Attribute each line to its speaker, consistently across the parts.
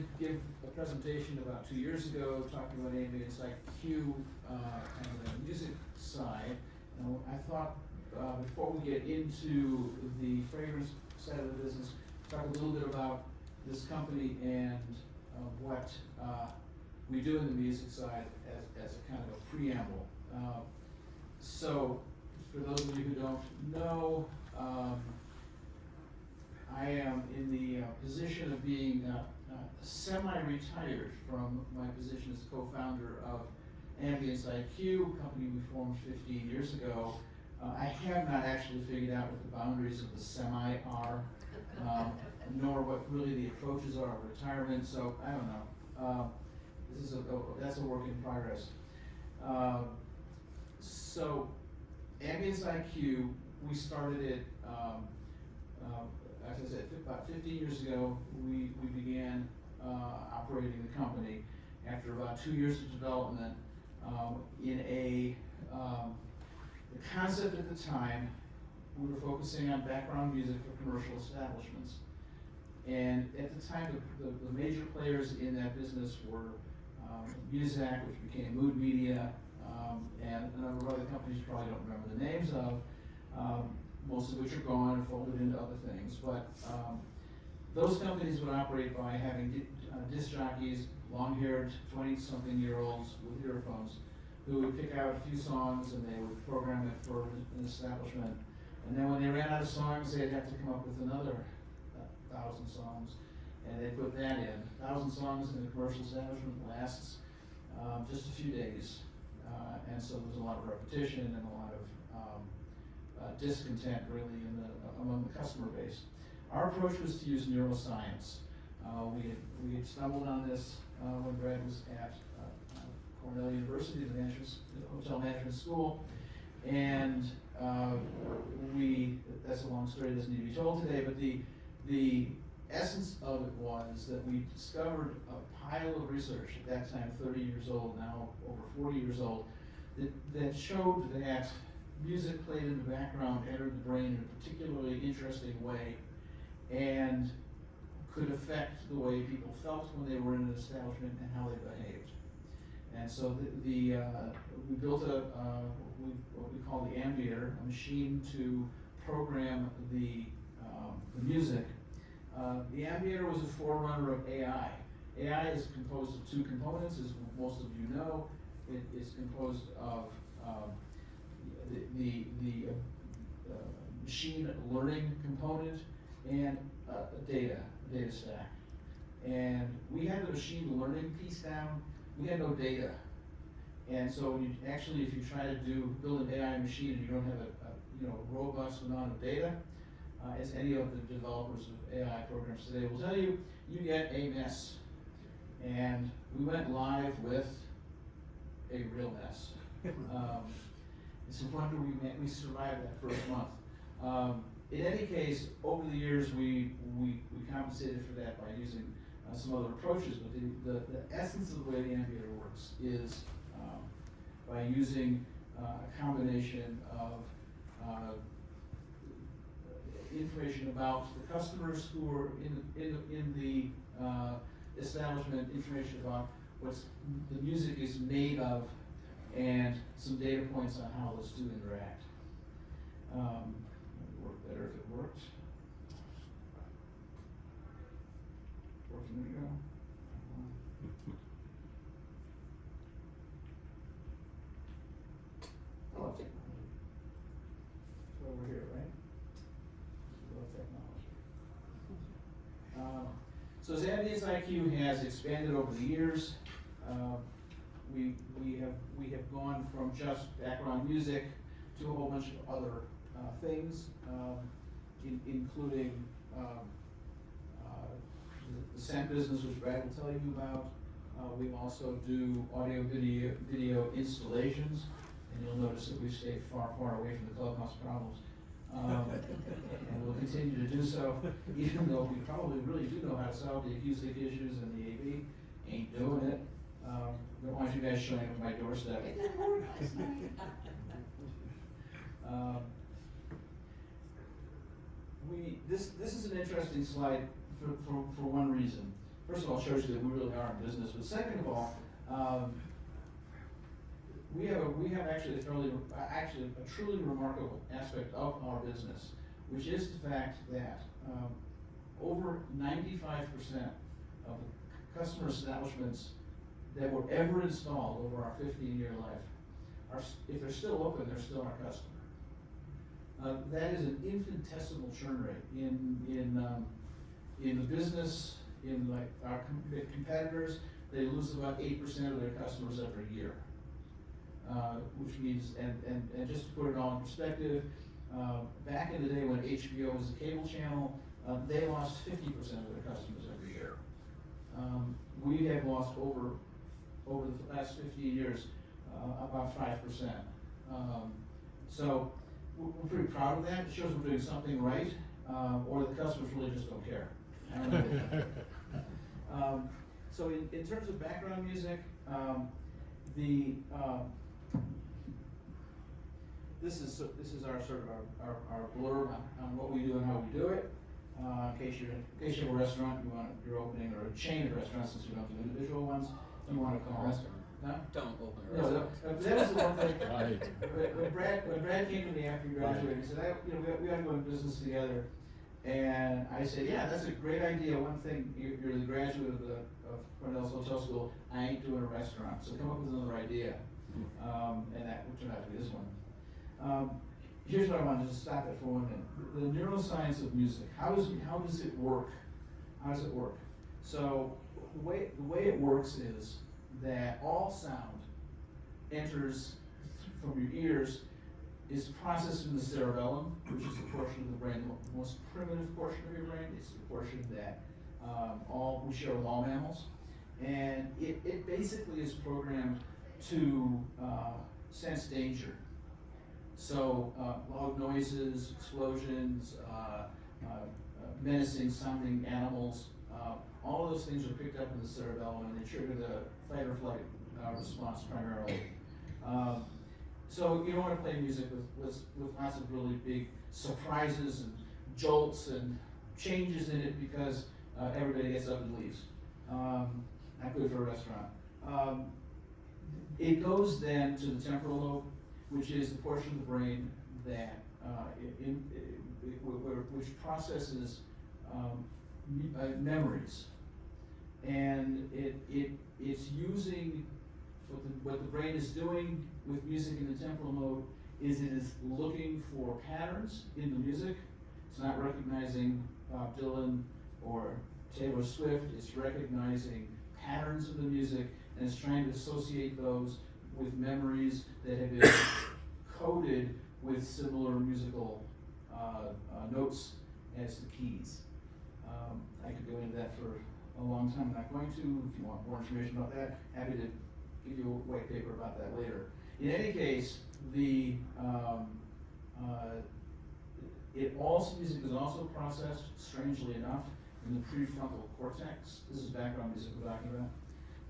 Speaker 1: did give a presentation about 2 years ago talking about AmbienceIQ, kind of the music side. And I thought before we get into the fragrance side of the business, talk a little bit about this company and what we do in the music side as a kind of a preamble. So, for those of you who don't know, I am in the position of being semi-retired from my position as co-founder of AmbienceIQ, a company we formed 15 years ago. I have not actually figured out what the boundaries of the semi are, nor what really the approaches are of retirement, so I don't know. That's a work in progress. So, AmbienceIQ, we started it, as I said, about 15 years ago. We began operating the company after about 2 years of development in the concept at the time. We were focusing on background music for commercial establishments. And at the time, the major players in that business were Muzak, which became Mood Media, and a number of other companies you probably don't remember the names of, most of which are gone and folded into other things. But those companies would operate by having disc jockeys, long-haired, 20-something-year-olds with earphones, who would pick out a few songs and they would program it for an establishment. And then when they ran out of songs, they'd have to come up with another 1,000 songs, and they'd put that in. 1,000 songs in a commercial establishment lasts just a few days. And so there's a lot of repetition and a lot of discontent really among the customer base. Our approach was to use neuroscience. We had stumbled on this when Brad was at Cornell University, the hotel management school, and that's a long story, doesn't need to be told today, but the essence of it was that we discovered a pile of research at that time, 30 years old, now over 40 years old, that showed that music played in the background entered the brain in a particularly interesting way and could affect the way people felt when they were in an establishment and how they behaved. And so we built what we call the Ambiator, a machine to program the music. The Ambiator was a forerunner of AI. AI is composed of two components, as most of you know. It is composed of the machine learning component and a data stack. And we had the machine learning piece down. We had no data. And so when if you try to build an AI machine and you don't have a robust amount of data, as any of the developers of AI programs today will tell you, you get a mess. And we went live with a real mess. It's a wonder we survived that first month. In any case, over the years, we compensated for that by using some other approaches, but the essence of the way the Ambiator works is by using a combination of information about the customers who are in the establishment, information about what the music is made of, and some data points on how those two interact. It would work better if it worked. Working ago. I love technology. It's over here, right? I love technology. So as AmbienceIQ has expanded over the years, we have gone from just background music to a whole bunch of other things, including the scent business, which Brad will tell you about. We also do audio video installations, and you'll notice that we've stayed far away from the clubhouse problems. And we'll continue to do so, even though we probably really do know how to solve the acoustic issues and the AV. Ain't doing it. Don't want you guys showing up at my doorstep. This is an interesting slide for one reason. first of all, shows you that we really are in business, but second of all, we have actually a truly remarkable aspect of our business, which is the fact that over 95% of the customer establishments that were ever installed over our 15-year life if they're still open, they're still our customer. That is an infinitesimal churn rate in the business. In like our competitors, they lose about 8% of their customers every year. Which means, and just to put it all in perspective, back in the day when HBO was a cable channel, they lost 50% of their customers every year. We have lost over the last 15 years about 5%. So we're pretty proud of that. It shows we're doing something right, or the customers really just don't care. I don't know. So in terms of background music, this is our sort of our blurb on what we do and how we do it. In case you have a restaurant, you're opening, or a chain of restaurants, since we don't do individual ones, you want to call
Speaker 2: a restaurant.
Speaker 1: Huh?
Speaker 2: Don't open a restaurant.
Speaker 1: No, that was the one thing.
Speaker 3: Right.
Speaker 1: When Brad came to me after he graduated, he said, we ought to go into business together. And I said, yeah, that's a great idea. One thing, you're the graduate of Cornell's Hotel School. I ain't doing a restaurant, so come up with another idea. And that turned out to be this one. Here's what I wanted to stop at for 1 minute. The neuroscience of music. How does it work? How does it work? So the way it works is that all sound enters from your ears, is processed in the cerebellum, which is the portion of the brain, the most primitive portion of your brain. It's the portion that we share with all mammals. And it basically is programmed to sense danger. So loud noises, explosions, menacing sounding animals, all of those things are picked up in the cerebellum, and they trigger the fight or flight response primarily. So you don't want to play music with lots of really big surprises and jolts and changes in it, because everybody gets up and leaves. Not good for a restaurant. It goes then to the temporal lobe, which is the portion of the brain that which processes memories, and it's using what the brain is doing with music in the temporal lobe is it is looking for patterns in the music. It's not recognizing Bob Dylan or Taylor Swift. It's recognizing patterns in the music, and it's trying to associate those with memories that have been coded with similar musical notes as the keys. I could go into that for a long time. I'm not going to. If you want more information about that, happy to give you a white paper about that later. In any case, music is also processed, strangely enough, in the prefrontal cortex. This is background music we're talking about.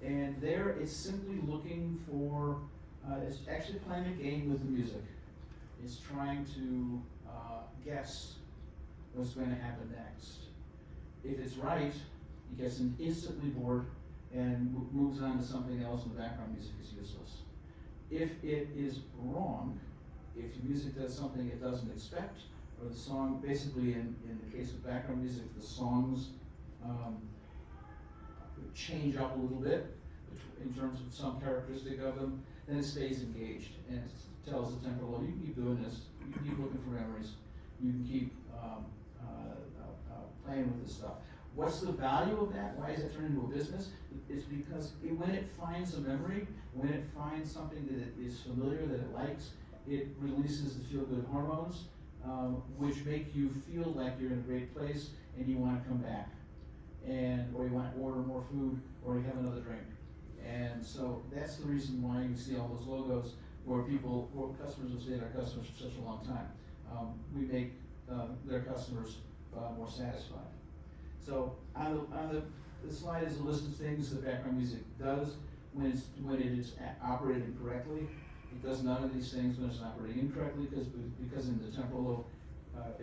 Speaker 1: And there, it's simply looking for, it's actually playing a game with the music. It's trying to guess what's going to happen next. If it's right, it gets instantly bored and moves on to something else, and the background music is useless. If it is wrong, if the music does something it doesn't expect, or the song, basically in the case of background music, the songs change up a little bit in terms of some characteristic of them, then it stays engaged and it tells the temporal lobe, you can keep doing this, you can keep looking for memories, you can keep playing with this stuff. What's the value of that? Why is it turned into a business? It's because when it finds a memory, when it finds something that it is familiar, that it likes, it releases the feel-good hormones, which make you feel like you're in a great place and you want to come back, or you want to order more food, or you have another drink. And so that's the reason why you see all those logos where customers have stayed our customers for such a long time. We make their customers more satisfied. So on the slide is a list of things that background music does when it is operated correctly. It does none of these things when it's operating incorrectly, because in the temporal lobe,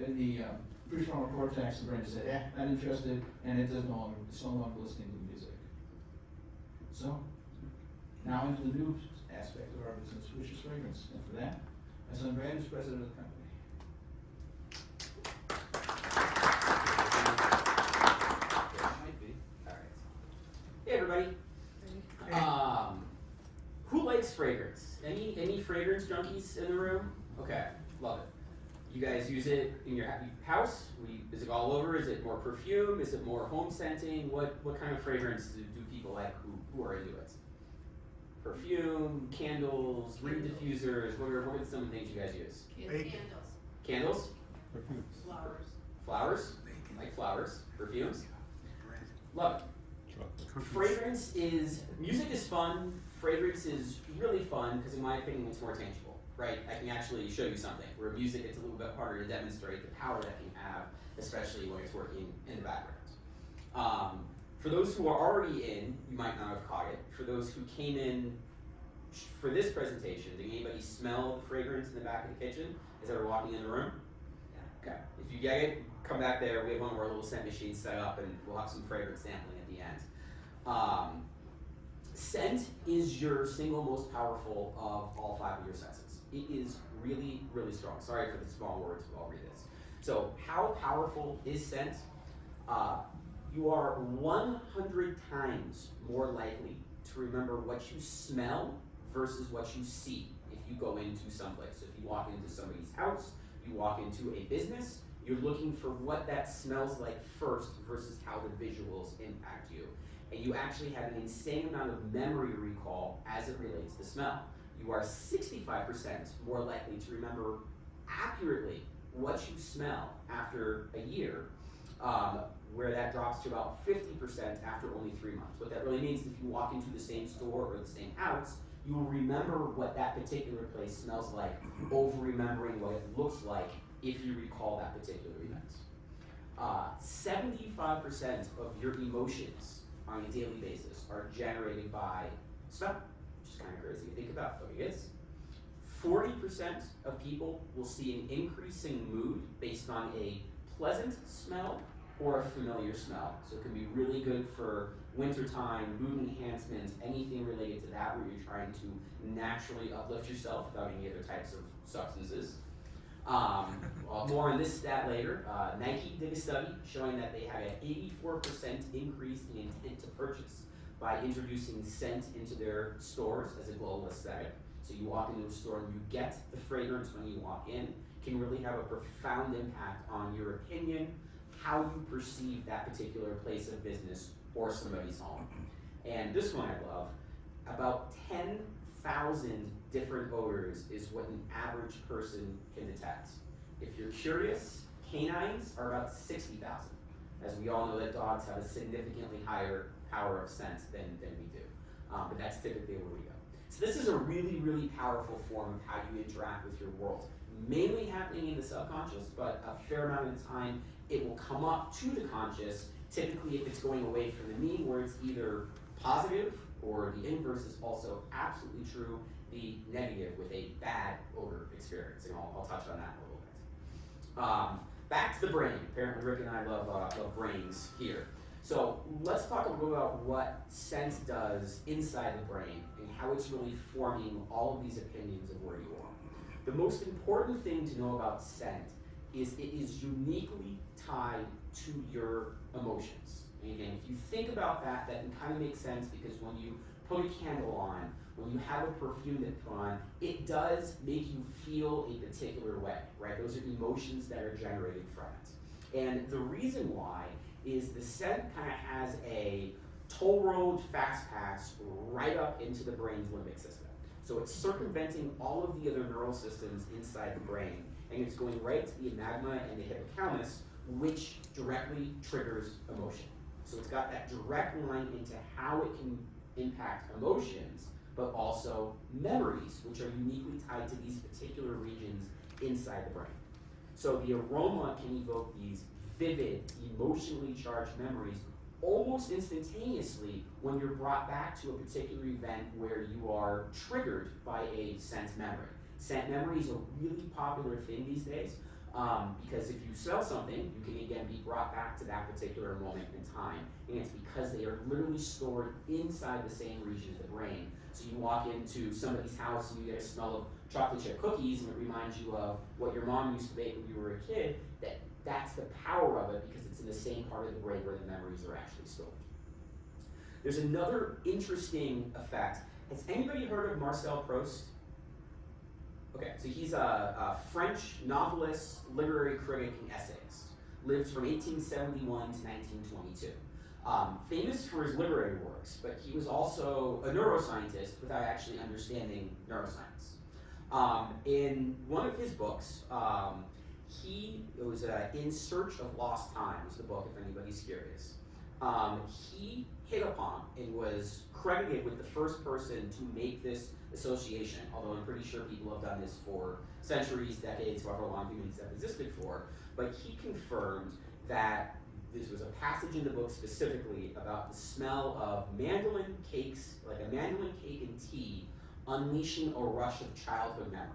Speaker 1: in the prefrontal cortex, the brain just said, not interested, and it's no longer listening to music. So, now into the new aspect of our business, which is fragrance. And for that, my son Brad is president of the company.
Speaker 2: Might be. All right. Hey everybody. Who likes fragrance? Any fragrance junkies in the room? Okay, love it. You guys use it in your house? Is it all over? Is it more perfume? Is it more home scenting? What kind of fragrance do people like who are into it? Perfume, candles, ring diffusers. What are some of the things you guys use?
Speaker 4: Candles.
Speaker 2: Candles?
Speaker 4: Flowers.
Speaker 2: Flowers? Like flowers. Perfumes? Love it. Fragrance music is fun. Fragrance is really fun because in my opinion it's more tangible, right? I can actually show you something. Where music it's a little bit harder to demonstrate the power that can have, especially when it's working in the background. For those who are already in, you might not have caught it. For those who came in for this presentation, did anybody smell the fragrance in the back of the kitchen as they were walking in the room? Yeah. Okay. If you get it, come back there. We have one of our little scent machines set up and we'll have some fragrance sampling at the end. Scent is your single most powerful of all 5 of your senses. It is really, really strong. Sorry for the small words, but I'll read this. So how powerful is scent? You are 100 times more likely to remember what you smell versus what you see if you go into someplace. So if you walk into somebody's house, you walk into a business, you're looking for what that smells like first versus how the visuals impact you. And you actually have an insane amount of memory recall as it relates to smell. You are 65% more likely to remember accurately what you smell after a year, where that drops to about 50% after only 3 months. What that really means is if you walk into the same store or the same house, you will remember what that particular place smells like over remembering what it looks like if you recall that particular event. 75% of your emotions on a daily basis are generated by smell, which is kind of crazy to think about, but it is. 40% of people will see an increasing mood based on a pleasant smell or a familiar smell. So it can be really good for wintertime, mood enhancement, anything related to that where you're trying to naturally uplift yourself without any other types of substances. More on this stat later. Nike did a study showing that they had an 84% increase in intent to purchase by introducing scent into their stores as a global aesthetic. So you walk into a store and you get the fragrance when you walk in, can really have a profound impact on your opinion, how you perceive that particular place of business or somebody's home. And this one I love, about 10,000 different odors is what an average person can detect. If you're curious, canines are about 60,000. As we all know that dogs have a significantly higher power of scent than we do. But that's typically where we go. So this is a really, really powerful form of how you interact with your world. Mainly happening in the subconscious, but a fair amount of the time it will come up to the conscious, typically if it's going away from the me, where it's either positive or the inverse is also absolutely true, the negative with a bad odor experience. And I'll touch on that in a little bit. Back to the brain. Apparently Rick and I love brains here. So let's talk a little about what scent does inside the brain and how it's really forming all of these opinions of where you are. The most important thing to know about scent is it is uniquely tied to your emotions. And again, if you think about that, that can kind of make sense because when you put a candle on, when you have a perfume that put on, it does make you feel a particular way, right? Those are emotions that are generated from it. And the reason why is the scent kind of has a toll road fast pass right up into the brain's limbic system. So it's circumventing all of the other neural systems inside the brain, and it's going right to the amygdala and the hippocampus, which directly triggers emotion. So it's got that direct line into how it can impact emotions, but also memories, which are uniquely tied to these particular regions inside the brain. So the aroma can evoke these vivid, emotionally charged memories almost instantaneously when you're brought back to a particular event where you are triggered by a scent memory. Scent memory is a really popular thing these days. Because if you smell something, you can again be brought back to that particular moment in time, and it's because they are literally stored inside the same region of the brain. So you walk into somebody's house and you get a smell of chocolate chip cookies, and it reminds you of what your mom used to bake when you were a kid. That's the power of it, because it's in the same part of the brain where the memories are actually stored. There's another interesting effect. Has anybody heard of Marcel Proust? Okay, so he's a French novelist, literary critic, and essayist. Lived from 1871 to 1922. Famous for his literary works, but he was also a neuroscientist without actually understanding neuroscience. In one of his books, it was In Search of Lost Time was the book, if anybody's curious. He hit upon and was credited with the first person to make this association, although I'm pretty sure people have done this for centuries, decades, however long humans have existed for, but he confirmed that this was a passage in the book specifically about the smell of mandolin cakes, like a mandolin cake and tea, unleashing a rush of childhood memory.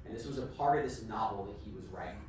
Speaker 2: And this was a part of this novel that he was writing.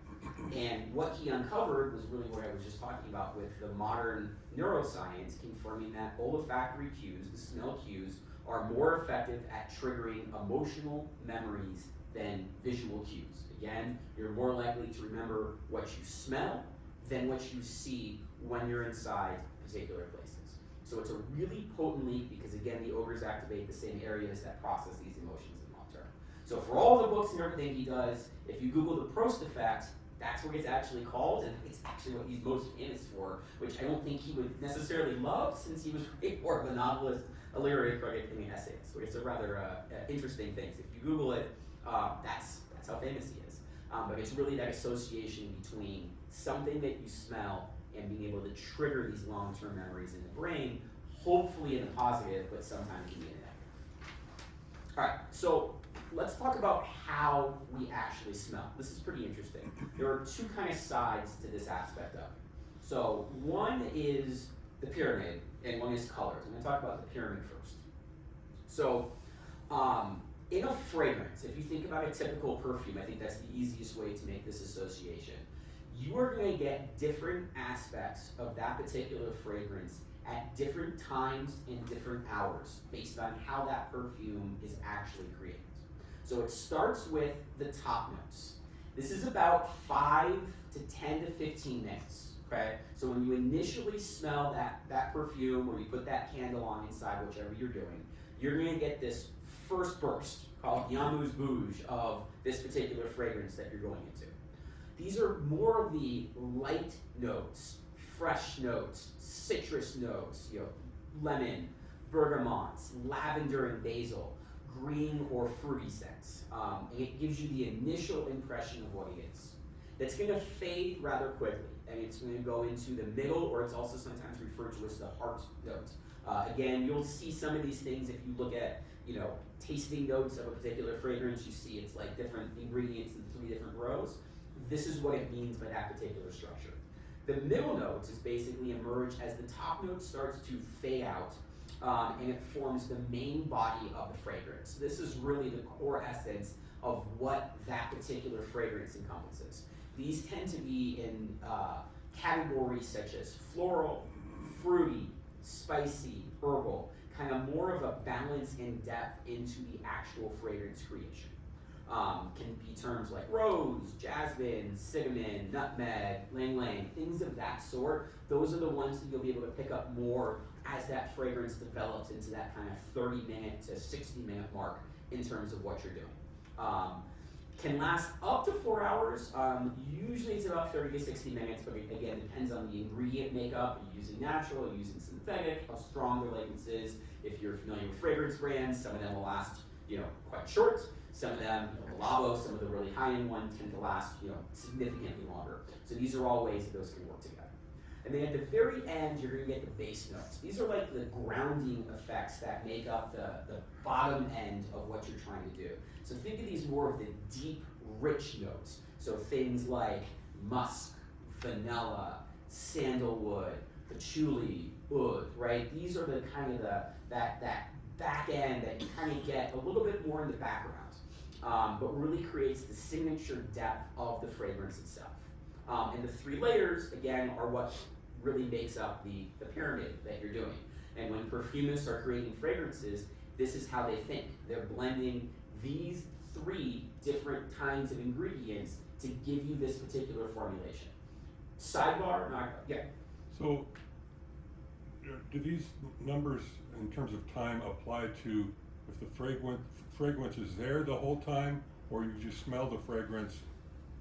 Speaker 2: And what he uncovered was really what I was just talking about with the modern neuroscience, confirming that olfactory cues, the smell cues, are more effective at triggering emotional memories than visual cues. Again, you're more likely to remember what you smell than what you see when you're inside particular places. So it's a really potent leak because, again, the odors activate the same areas that process these emotions in long term. So for all the books and everything he does, if you Google the Proust effect, that's what it's actually called, and it's actually what he's most famous for, which I don't think he would necessarily love, since he was more of a novelist, a literary critic, and an essayist. So it's a rather interesting thing. So if you Google it, that's how famous he is. But it's really that association between something that you smell and being able to trigger these long-term memories in the brain, hopefully in the positive, but sometimes in the negative. All right, so let's talk about how we actually smell. This is pretty interesting. There are two kind of sides to this aspect of it. So one is the pyramid, and one is colors. I'm going to talk about the pyramid first. So in a fragrance, if you think about a typical perfume, I think that's the easiest way to make this association. You are going to get different aspects of that particular fragrance at different times and different hours based on how that perfume is actually created. So it starts with the top notes. This is about 5 to 10 to 15 minutes, okay? So when you initially smell that perfume, or you put that candle on inside, whichever you're doing, you're gonna get this first burst called the amuse-bouche of this particular fragrance that you're going into. These are more of the light notes, fresh notes, citrus notes, lemon, bergamots, lavender and basil, green or fruity scents. And it gives you the initial impression of what it is. That's going to fade rather quickly, and it's going to go into the middle, or it's also sometimes referred to as the heart note. Again, you'll see some of these things if you look at, tasting notes of a particular fragrance. You see it's like different ingredients in 3 different rows. This is what it means by that particular structure. The middle notes is basically emerge as the top note starts to fade out, and it forms the main body of the fragrance. This is really the core essence of what that particular fragrance encompasses. These tend to be in categories such as floral, fruity, spicy, herbal, kind of more of a balance and depth into the actual fragrance creation. Can be terms like rose, jasmine, cinnamon, nutmeg, ylang-ylang, things of that sort. Those are the ones that you'll be able to pick up more as that fragrance develops into that kind of 30-minute to 60-minute mark in terms of what you're doing. Can last up to 4 hours. Usually it's about 30 to 60 minutes, but again, it depends on the ingredient makeup. Are you using natural, are you using synthetic, how strong the fragrance is. If you're familiar with fragrance brands, some of them will last quite short. Some of them, the Labo, some of the really high-end ones tend to last significantly longer. So these are all ways that those can work together. And then at the very end, you're going to get the base notes. These are like the grounding effects that make up the bottom end of what you're trying to do. So think of these more of the deep, rich notes. So things like musk, vanilla, sandalwood, patchouli, oud, right? These are the kind of that back end that you kind of get a little bit more in the background, but really creates the signature depth of the fragrance itself. And the 3 layers, again, are what really makes up the pyramid that you're doing. And when perfumists are creating fragrances, this is how they think. They're blending these 3 different kinds of ingredients to give you this particular formulation. Sidebar, yeah.
Speaker 4: So, do these numbers in terms of time apply to if the fragrance is there the whole time, or you just smell the fragrance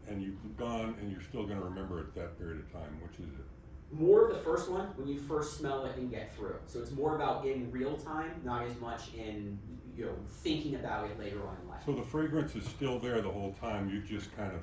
Speaker 4: and you've gone and you're still going to remember it that period of time? Which is it?
Speaker 2: More of the first one, when you first smell it and get through. So it's more about in real time, not as much in thinking about it later on in life.
Speaker 4: So the fragrance is still there the whole time. You just kind of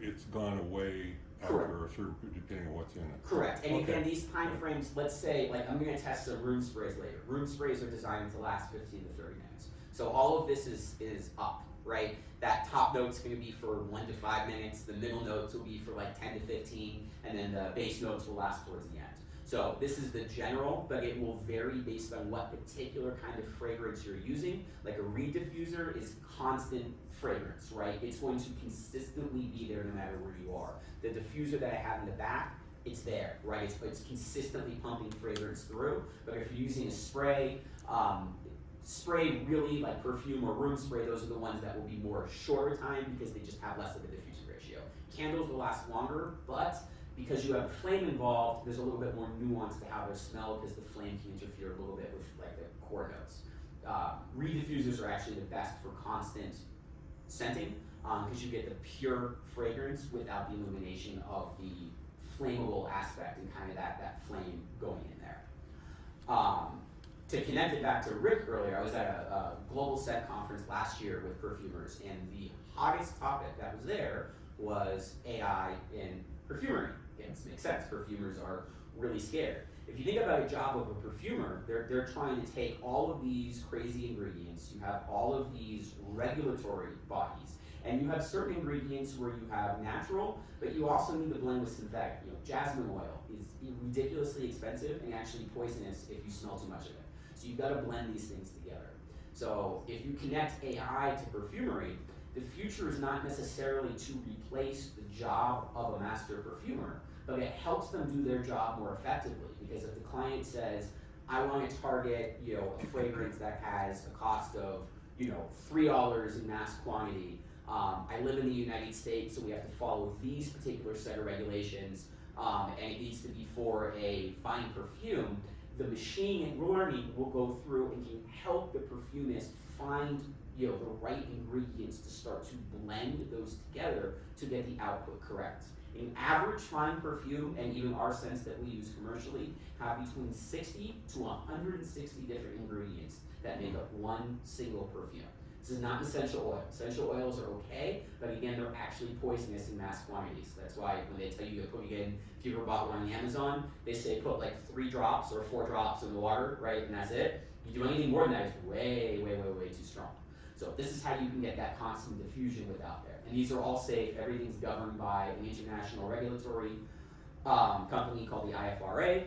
Speaker 4: it's gone away after a certain, depending on what's in it.
Speaker 2: Correct. And
Speaker 4: Okay.
Speaker 2: again, these time frames, let's say, like I'm going to test some room sprays later. Room sprays are designed to last 15 to 30 minutes. So all of this is up, right? That top note's going to be for 1 to 5 minutes. The middle notes will be for like 10 to 15, and then the base notes will last towards the end. So this is the general, but it will vary based on what particular kind of fragrance you're using. Like a reed diffuser is constant fragrance, right? It's going to consistently be there no matter where you are. The diffuser that I have in the back, it's there, right? It's consistently pumping fragrance through. But if you're using a spray, spray really like perfume or room spray, those are the ones that will be more shorter time because they just have less of a diffusion ratio. Candles will last longer, but because you have a flame involved, there's a little bit more nuance to how they smell because the flame can interfere a little bit with like the core notes. Reed diffusers are actually the best for constant scenting because you get the pure fragrance without the illumination of the flammable aspect and kind of that flame going in there. To connect it back to Rick earlier, I was at a global set conference last year with perfumers, and the hottest topic that was there was AI in perfumery. It makes sense. Perfumers are really scared. If you think about a job of a perfumer, they're trying to take all of these crazy ingredients. You have all of these regulatory bodies, and you have certain ingredients where you have natural, but you also need to blend with synthetic. Jasmine oil is ridiculously expensive and actually poisonous if you smell too much of it. So you've got to blend these things together. So if you connect AI to perfumery, the future is not necessarily to replace the job of a master perfumer, but it helps them do their job more effectively. Because if the client says, I want to target, a fragrance that has a cost of, $3 in mass quantity. I live in the United States, so we have to follow these particular set of regulations, and it needs to be for a fine perfume. The machine learning will go through and can help the perfumist find the right ingredients to start to blend those together to get the output correct. An average fine perfume, and even our scents that we use commercially, have between 60 to 160 different ingredients that make up one single perfume. This is not essential oil. Essential oils are okay, but again, they're actually poisonous in mass quantities. That's why when they tell you to put in, if you ever bought one on Amazon, they say put like 3 drops or 4 drops in the water, right, and that's it. You do anything more than that, it's way, way, way, way too strong. So this is how you can get that constant diffusion without there. And these are all safe. Everything's governed by an international regulatory company called the IFRA.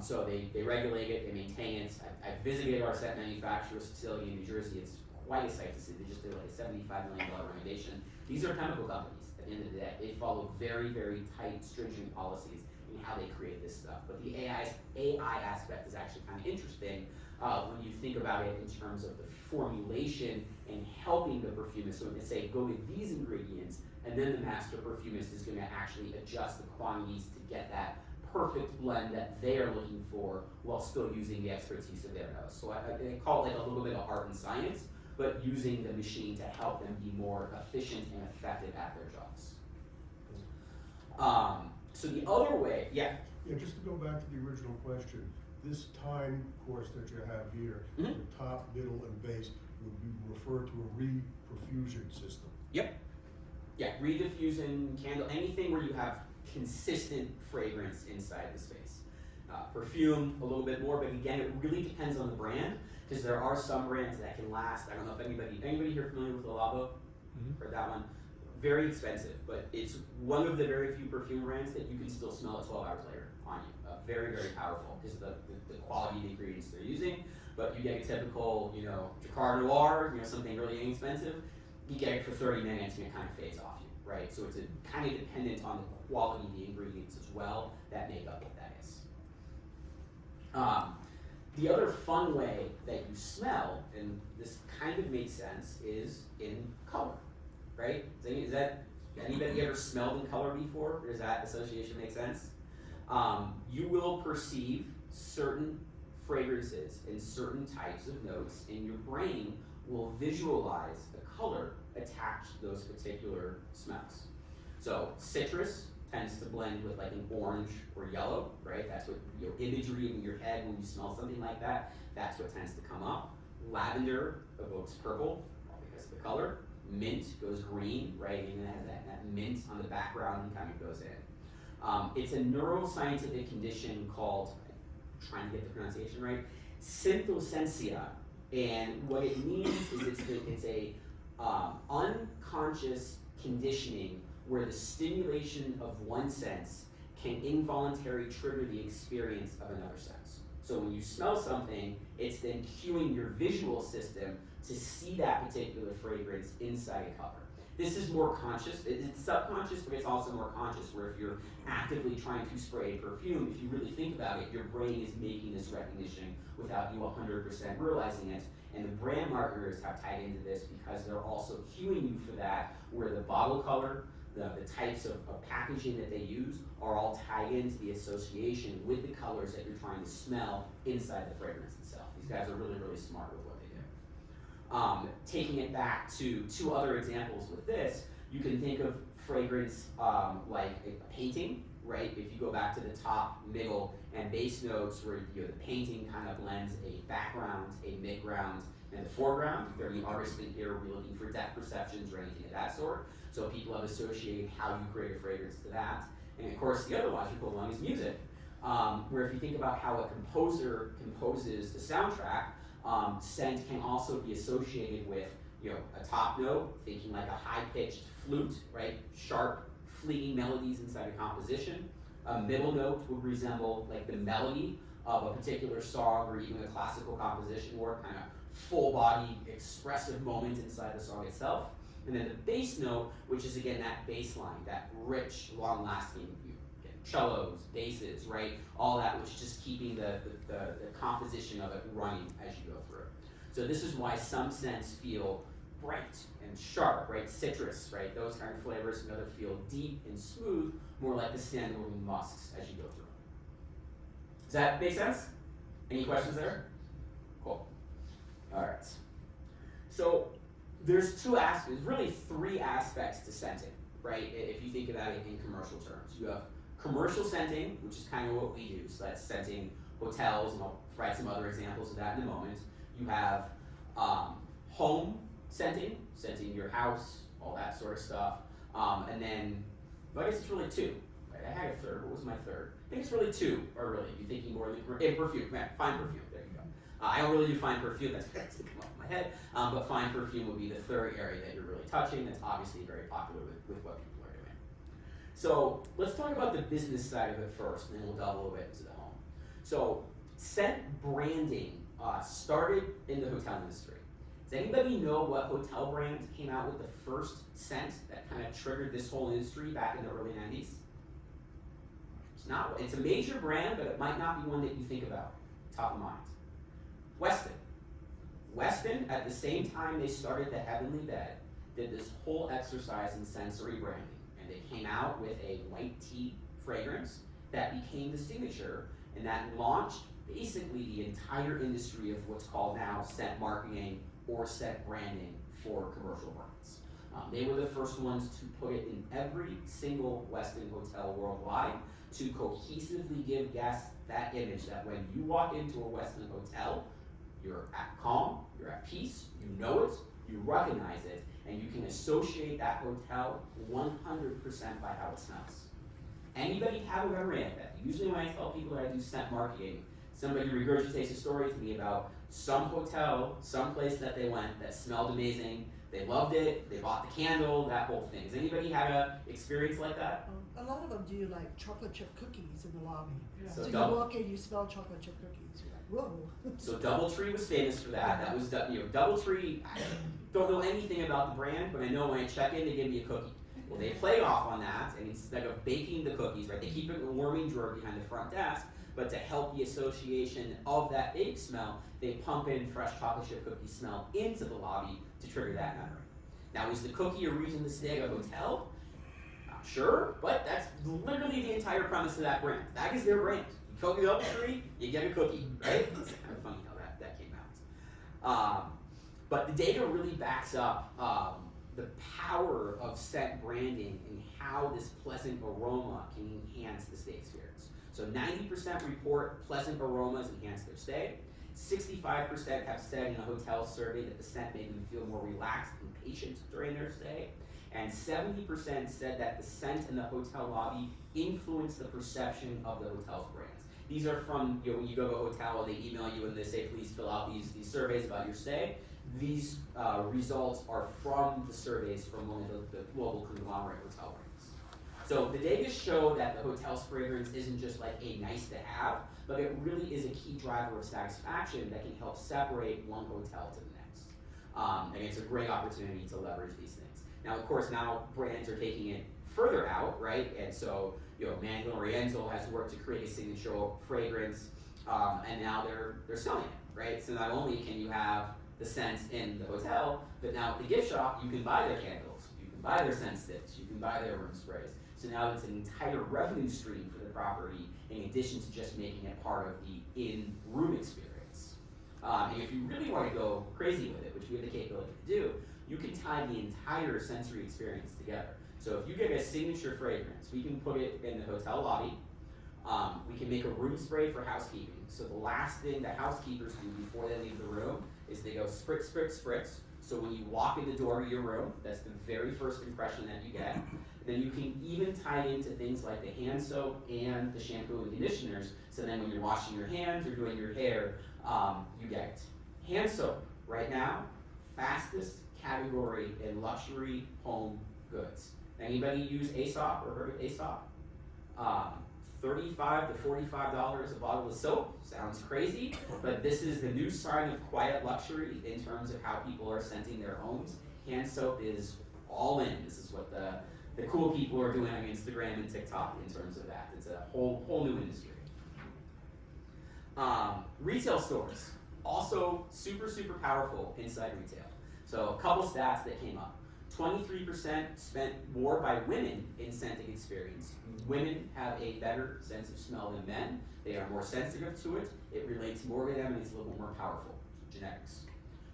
Speaker 2: So they regulate it, they maintain it. I visited our set manufacturer's facility in New Jersey. It's quite a sight to see. They just did like a $75 million renovation. These are chemical companies at the end of the day. They follow very, very tight, stringent policies in how they create this stuff. But the AI aspect is actually kind of interesting when you think about it in terms of the formulation and helping the perfumist. So they say, go with these ingredients, and then the master perfumist is going to actually adjust the quantities to get that perfect blend that they are looking for while still using the expertise of their nose. So I call it like a little bit of art and science, but using the machine to help them be more efficient and effective at their jobs. So the other way,
Speaker 5: Yeah, just to go back to the original question, this time course that you have here, the top, middle, and base would be referred to a re-perfusion system.
Speaker 2: Yep. Yeah, rediffusion, candle, anything where you have consistent fragrance inside the space. Perfume, a little bit more, but again, it really depends on the brand, because there are some brands that can last. I don't know if anybody here familiar with Le Labo? Heard that one? Very expensive, but it's one of the very few perfume brands that you can still smell it 12 hours later on you. Very, very powerful because of the quality of the ingredients they're using. But you get a typical, Jacquard Noir, something really inexpensive. You get it for 30 minutes and it kind of fades off you. right? So it's kind of dependent on the quality of the ingredients as well that make up what that is. The other fun way that you smell, and this kind of makes sense, is in color, right? Is that anybody ever smelled in color before? Does that association make sense? You will perceive certain fragrances and certain types of notes, and your brain will visualize a color attached to those particular smells. So citrus tends to blend with like an orange or yellow, right? That's what your imagery in your head when you smell something like that, that's what tends to come up. Lavender evokes purple, because of the color. Mint goes green, right? And it has that mint on the background and kind of goes in. It's a neuroscientific condition called, I'm trying to get the pronunciation right, synthosensia. And what it means is it's a unconscious conditioning where the stimulation of one sense can involuntarily trigger the experience of another sense. So when you smell something, it's then cueing your visual system to see that particular fragrance inside a cover. This is more conscious, it's subconscious, but it's also more conscious, where if you're actively trying to spray a perfume, if you really think about it, your brain is making this recognition without you 100% realizing it. And the brand marketers have tied into this because they're also cueing you for that, where the bottle color, the types of packaging that they use are all tied into the association with the colors that you're trying to smell inside the fragrance itself. These guys are really, really smart with what they do. Taking it back to two other examples with this, you can think of fragrance like a painting, right? If you go back to the top, middle, and base notes, where the painting kind of blends a background, a midground, and a foreground. If there are any artists in here, we're looking for depth perceptions or anything of that sort. So people have associated how you create a fragrance to that. And of course, the other logical one is music, where if you think about how a composer composes a soundtrack, scent can also be associated with, a top note, thinking like a high-pitched flute, right? Sharp, fleeting melodies inside a composition. A middle note would resemble like the melody of a particular song or even a classical composition work, kind of full-body, expressive moment inside the song itself. And then the bass note, which is again that bass line, that rich, long-lasting, cellos, basses, right? All that, which is just keeping the composition of it running as you go through. So this is why some scents feel bright and sharp, right? Citrus, right? Those kind of flavors, and other feel deep and smooth, more like the sandalwood and musks as you go through. Does that make sense? Any questions there? Cool. All right. So there's really three aspects to scenting, right? If you think about it in commercial terms. You have commercial scenting, which is kind of what we do. So that's scenting hotels, and I'll provide some other examples of that in a moment. You have home scenting your house, all that sort of stuff. And then, I guess it's really two. Right? I had a third. What was my third? I think it's really two, or really, you're thinking more in perfume. Fine perfume, there you go. I don't really do fine perfume, that's going to come off my head, but fine perfume would be the third area that you're really touching. That's obviously very popular with what people are doing. So let's talk about the business side of it first, and then we'll delve a little bit into the home. So scent branding started in the hotel industry. Does anybody know what hotel brand came out with the first scent that kind of triggered this whole industry back in the early 90s? It's a major brand, but it might not be one that you think about top of mind. Weston. Weston, at the same time they started the Heavenly Bed, did this whole exercise in sensory branding. And they came out with a white tea fragrance that became the signature, and that launched basically the entire industry of what's called now scent marketing or scent branding for commercial brands. They were the first ones to put it in every single Westin hotel worldwide to cohesively give guests that image that when you walk into a Westin hotel, you're at calm, you're at peace, you know it, you recognize it, and you can associate that hotel 100% by how it smells. Anybody have a memory of that? Usually when I tell people that I do scent marketing, somebody regurgitates a story to me about some hotel, some place that they went that smelled amazing, they loved it, they bought the candle, that whole thing. Does anybody have an experience like that?
Speaker 3: A lot of them do like chocolate chip cookies in the lobby.
Speaker 1: Yeah.
Speaker 3: So you
Speaker 2: Double-
Speaker 3: walk in, you smell chocolate chip cookies. You're like, whoa.
Speaker 2: So DoubleTree was famous for that. That was, DoubleTree, I don't know anything about the brand, but I know when I check in, they give me a cookie. Well, they play off on that, and instead of baking the cookies, right, they keep it in a warming drawer behind the front desk, but to help the association of that baked smell, they pump in fresh chocolate chip cookie smell into the lobby to trigger that memory. Now, is the cookie a reason to stay at a hotel? Not sure, but that's literally the entire premise of that brand. That is their brand. You cook up a tree, you get a cookie, right? It's kind of funny how that came out. But the data really backs up the power of scent branding and how this pleasant aroma can enhance the stay experience. So 90% report pleasant aromas enhance their stay. 65% have said in a hotel survey that the scent made them feel more relaxed and patient during their stay. And 70% said that the scent in the hotel lobby influenced the perception of the hotel's brands. These are from, when you go to a hotel and they email you and they say, please fill out these surveys about your stay. These results are from the surveys from one of the global conglomerate hotel brands. So the data show that the hotel's fragrance isn't just like a nice to have, but it really is a key driver of satisfaction that can help separate one hotel to the next. And it's a great opportunity to leverage these things. Now, of course, now brands are taking it further out, right? And so, Manuel Oriental has worked to create a signature fragrance, and now they're selling it, right? So not only can you have the scents in the hotel, but now at the gift shop, you can buy their candles, you can buy their scent sticks, you can buy their room sprays. So now it's an entire revenue stream for the property in addition to just making it part of the in-room experience. And if you really want to go crazy with it, which we have the capability to do, you can tie the entire sensory experience together. So if you get a signature fragrance, we can put it in the hotel lobby. We can make a room spray for housekeeping. So the last thing that housekeepers do before they leave the room is they go spritz, spritz, spritz. So when you walk in the door of your room, that's the very first impression that you get. Then you can even tie into things like the hand soap and the shampoo and conditioners. So then when you're washing your hands or doing your hair, you get it. Hand soap, right now, fastest category in luxury home goods. Anybody use Aesop or heard of Aesop? $35 to $45 a bottle of soap. Sounds crazy, but this is the new sign of quiet luxury in terms of how people are scenting their homes. Hand soap is all in. This is what the cool people are doing on Instagram and TikTok in terms of that. It's a whole new industry. Retail stores, also super, super powerful inside retail. So a couple stats that came up. 23% spent more by women in scenting experience. Women have a better sense of smell than men. They are more sensitive to it. It relates more to them and it's a little more powerful. Genetics.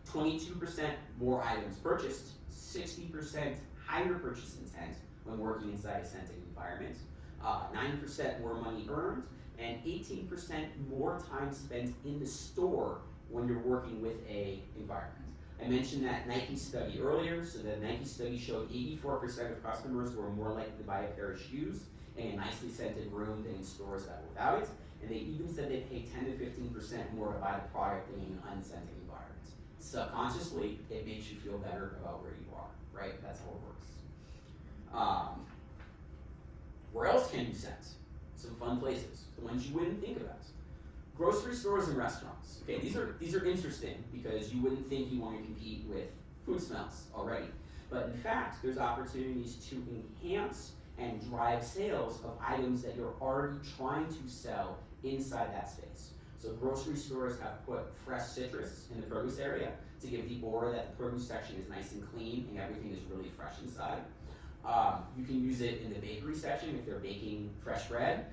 Speaker 2: 22% more items purchased. 60% higher purchase intent when working inside a scenting environment. 9% more money earned. And 18% more time spent in the store when you're working with a environment. I mentioned that Nike study earlier, so the Nike study showed 84% of customers were more likely to buy a pair of shoes in a nicely scented room than in stores that were without it, and they even said they pay 10 to 15% more to buy the product than in an unscented environment. Subconsciously, it makes you feel better about where you are, right? That's how it works. Where else can you scent? Some fun places, the ones you wouldn't think about. Grocery stores and restaurants. Okay, these are interesting because you wouldn't think you want to compete with food smells already. But in fact, there's opportunities to enhance and drive sales of items that you're already trying to sell inside that space. So grocery stores have put fresh citrus in the produce area to give the aura that the produce section is nice and clean and everything is really fresh inside. You can use it in the bakery section if they're baking fresh bread.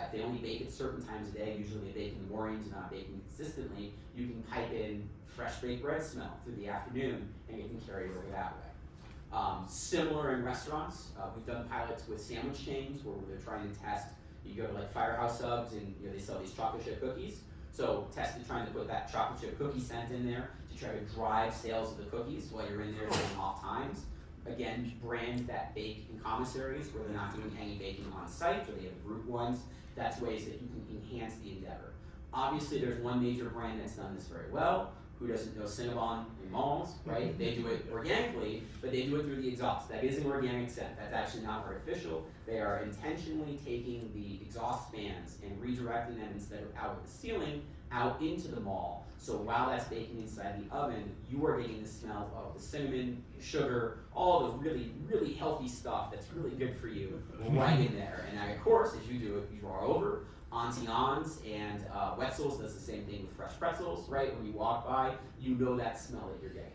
Speaker 2: If they only bake at certain times a day, usually they bake in the mornings and not baking consistently, you can pipe in fresh baked bread smell through the afternoon and you can carry it over that way. Similar in restaurants, we've done pilots with sandwich chains where they're trying to test. You go to like Firehouse Subs and they sell these chocolate chip cookies. So tested trying to put that chocolate chip cookie scent in there to try to drive sales of the cookies while you're in there during off times. Again, brands that bake in commissaries where they're not doing any baking on site or they have group ones. That's ways that you can enhance the endeavor. Obviously, there's one major brand that's done this very well. Who doesn't know Cinnabon in malls, right? They do it organically, but they do it through the exhaust. That is an organic scent. That's actually not artificial. They are intentionally taking the exhaust fans and redirecting them instead of out of the ceiling, out into the mall. So while that's baking inside the oven, you are getting the smell of the cinnamon, sugar, all the really, really healthy stuff that's really good for you right in there. And of course, as you do it, you draw over. Auntie Anne's and Wetzel's does the same thing with fresh pretzels, right? When you walk by, you know that smell that you're getting.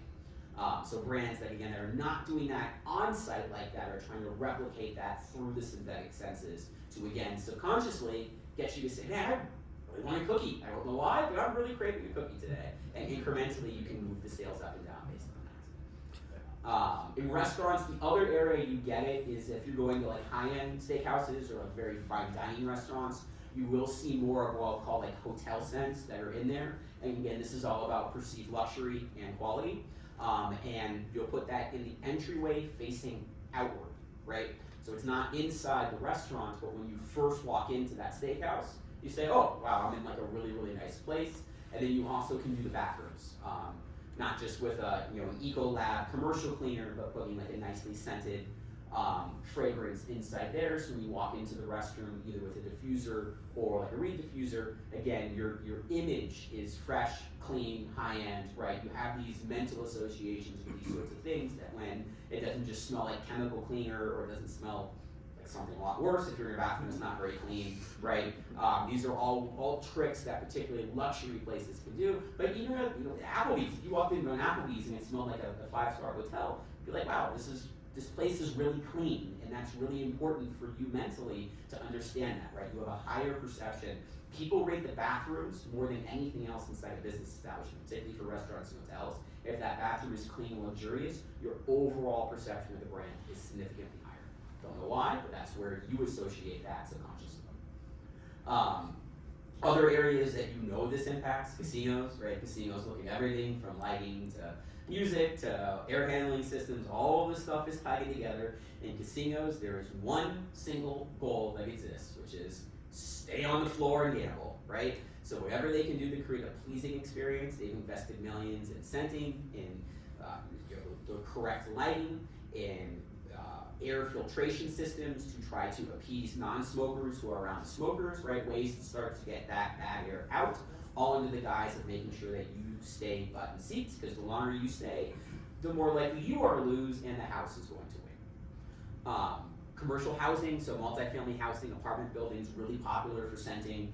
Speaker 2: So brands that, again, that are not doing that on site like that are trying to replicate that through the synthetic senses to, again, subconsciously get you to say, man, I really want a cookie. I don't know why, but I'm really craving a cookie today. And incrementally, you can move the sales up and down based on that. In restaurants, the other area you get it is if you're going to like high-end steakhouses or like very fine dining restaurants, you will see more of what I'll call like hotel scents that are in there. And again, this is all about perceived luxury and quality. And you'll put that in the entryway facing outward, right? So it's not inside the restaurant, but when you first walk into that steakhouse, you say, oh, wow, I'm in like a really, really nice place. And then you also can do the bathrooms, not just with a, an Ecolab commercial cleaner, but putting like a nicely scented fragrance inside there. So when you walk into the restroom, either with a diffuser or like a reed diffuser, again, your image is fresh, clean, high-end, right? You have these mental associations with these sorts of things that when it doesn't just smell like chemical cleaner or it doesn't smell like something a lot worse if you're in your bathroom it's not very clean, right? These are all tricks that particularly luxury places can do. But even at Applebee's, if you walked into an Applebee's and it smelled like a 5-star hotel, you'd be like, wow, this place is really clean, and that's really important for you mentally to understand that, right? You have a higher perception. People rate the bathrooms more than anything else inside a business establishment, particularly for restaurants and hotels. If that bathroom is clean and luxurious, your overall perception of the brand is significantly higher. Don't know why, but that's where you associate that subconsciously. Other areas that this impacts, casinos, right? Casinos look at everything from lighting to music to air handling systems. All of this stuff is tied together. In casinos, there is one single goal that exists, which is stay on the floor and gamble, right? So whatever they can do to create a pleasing experience, they've invested millions in scenting, in the correct lighting, in air filtration systems to try to appease non-smokers who are around smokers, right? Ways to start to get that bad air out, all under the guise of making sure that you stay button seats, because the longer you stay, the more likely you are to lose and the house is going to win. Commercial housing, so multifamily housing, apartment buildings, really popular for scenting.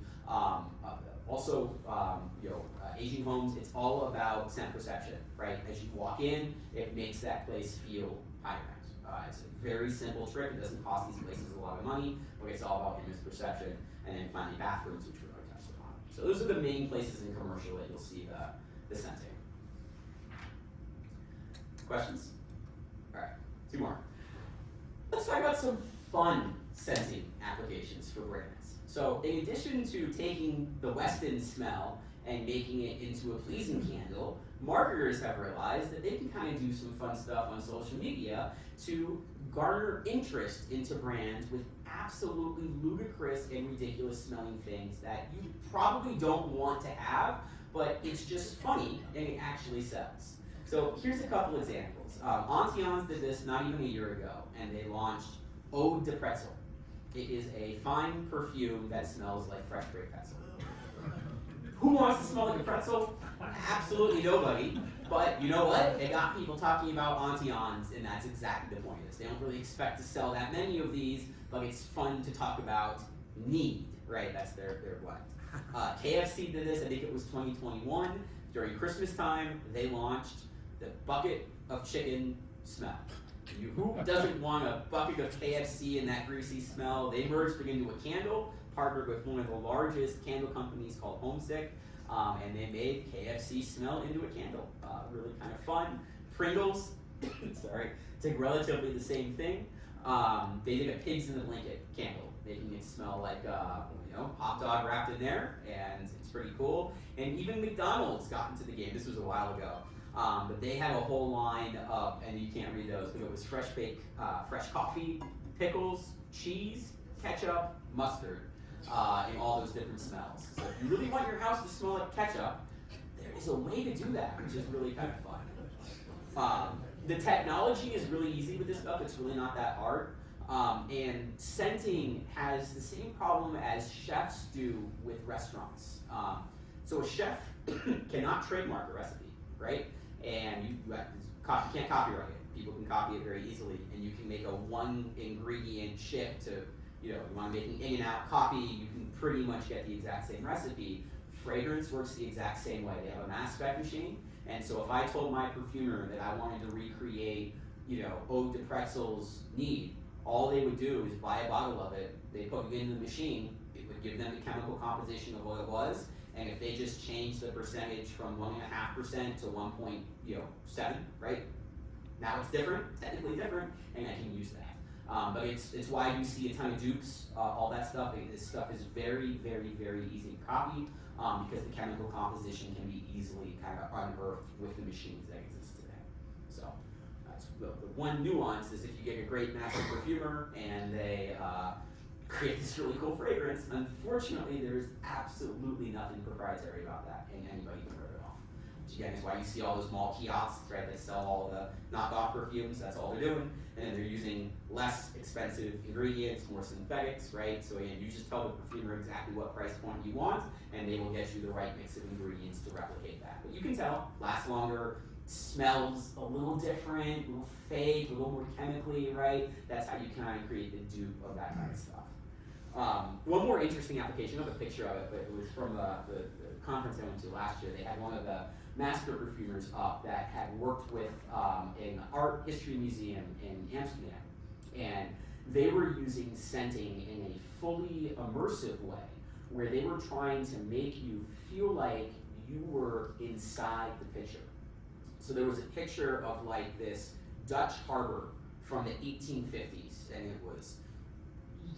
Speaker 2: Aging homes, it's all about scent perception, right? As you walk in, it makes that place feel high rent. It's a very simple trick. It doesn't cost these places a lot of money, but it's all about image perception. And then finally, bathrooms, which we're going to touch upon. So those are the main places in commercial that you'll see the scenting. Questions? All right, 2 more. Let's talk about some fun scenting applications for brands. So in addition to taking the Weston smell and making it into a pleasing candle, marketers have realized that they can kind of do some fun stuff on social media to garner interest into brands with absolutely ludicrous and ridiculous smelling things that you probably don't want to have, but it's just funny and it actually sells. So here's a couple examples. Auntie Anne's did this not even a year ago, and they launched Ode de Pretzel. It is a fine perfume that smells like fresh baked pretzel. Who wants to smell like a pretzel? Absolutely nobody. But you know what? It got people talking about Auntie Anne's, and that's exactly the point of this. They don't really expect to sell that many of these, but it's fun to talk about need, right? That's their blend. KFC did this, I think it was 2021. During Christmas time, they launched the bucket of chicken smell. Who doesn't want a bucket of KFC and that greasy smell? They merged it into a candle, partnered with one of the largest candle companies called Homesick, and they made KFC smell into a candle. Really kind of fun. Pringles, sorry, did relatively the same thing. They did a pigs in the blanket candle, making it smell like hot dog wrapped in there, and it's pretty cool. And even McDonald's got into the game. This was a while ago. But they had a whole line of, and you can't read those, but it was fresh coffee, pickles, cheese, ketchup, mustard, and all those different smells. So if you really want your house to smell like ketchup, there is a way to do that, which is really kind of fun. The technology is really easy with this stuff. It's really not that hard. And scenting has the same problem as chefs do with restaurants. So a chef cannot trademark a recipe, right? And you can't copyright it. People can copy it very easily, and you can make a one ingredient shift to, you want to make an in-and-out copy, you can pretty much get the exact same recipe. Fragrance works the exact same way. They have a mass spec machine, and so if I told my perfumer that I wanted to recreate, Ode to Pretzel's need, all they would do is buy a bottle of it, they put it in the machine, it would give them the chemical composition of what it was, and if they just changed the percentage from 1.5% to 1.7, right? Now it's different, technically different, and I can use that. But it's why you see a ton of dupes, all that stuff. This stuff is very, very, very easy to copy because the chemical composition can be easily kind of unearthed with the machines that exist today. So that's the one nuance is if you get a great master perfumer and they create this really cool fragrance, unfortunately there's absolutely nothing proprietary about that, and anybody can rip it off. Which again is why you see all those mall kiosks, right? They sell all the knockoff perfumes, that's all they're doing, and then they're using less expensive ingredients, more synthetics, right? So again, you just tell the perfumer exactly what price point you want, and they will get you the right mix of ingredients to replicate that. But you can tell, lasts longer, smells a little different, a little fake, a little more chemically, right? That's how you kind of create the dupe of that kind of stuff. One more interesting application, I have a picture of it, but it was from the conference I went to last year. They had one of the master perfumers up that had worked with an art history museum in Amsterdam, and they were using scenting in a fully immersive way where they were trying to make you feel like you were inside the picture. So there was a picture of like this Dutch harbor from the 1850s, and it was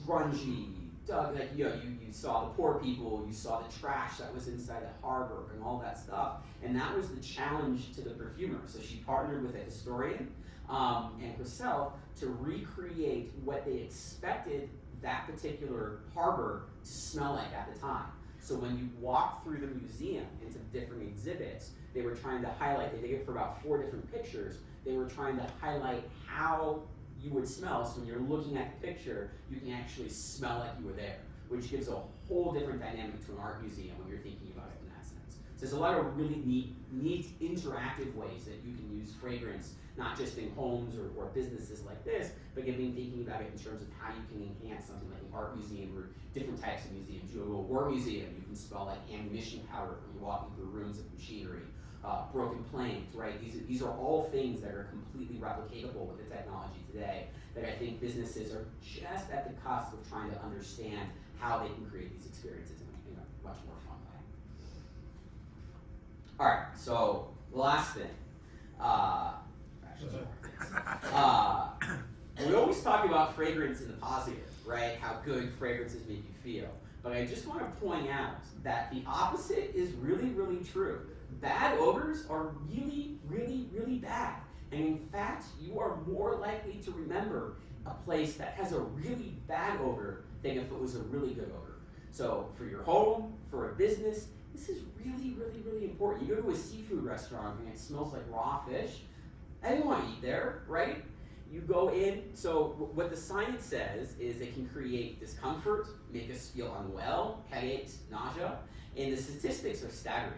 Speaker 2: grungy, like you saw the poor people, you saw the trash that was inside the harbor and all that stuff, and that was the challenge to the perfumer. So she partnered with a historian and herself to recreate what they expected that particular harbor to smell like at the time. So when you walk through the museum into different exhibits, they were trying to highlight, they did it for about 4 different pictures, they were trying to highlight how you would smell. So when you're looking at the picture, you can actually smell like you were there, which gives a whole different dynamic to an art museum when you're thinking about it in that sense. So there's a lot of really neat interactive ways that you can use fragrance, not just in homes or businesses like this, but thinking about it in terms of how you can enhance something like an art museum or different types of museums. You go to a war museum, you can smell like ammunition powder when you're walking through rooms of machinery. Broken planes, right? These are all things that are completely replicatable with the technology today that I think businesses are just at the cusp of trying to understand how they can create these experiences in a much more fun way. All right, so the last thing. We always talk about fragrance in the positive, right? How good fragrances make you feel. But I just want to point out that the opposite is really, really true. Bad odors are really, really, really bad. And in fact, you are more likely to remember a place that has a really bad odor than if it was a really good odor. So for your home, for a business, this is really, really, really important. You go to a seafood restaurant and it smells like raw fish. I didn't want to eat there, right? You go in, so what the science says is it can create discomfort, make us feel unwell, headaches, nausea, and the statistics are staggering.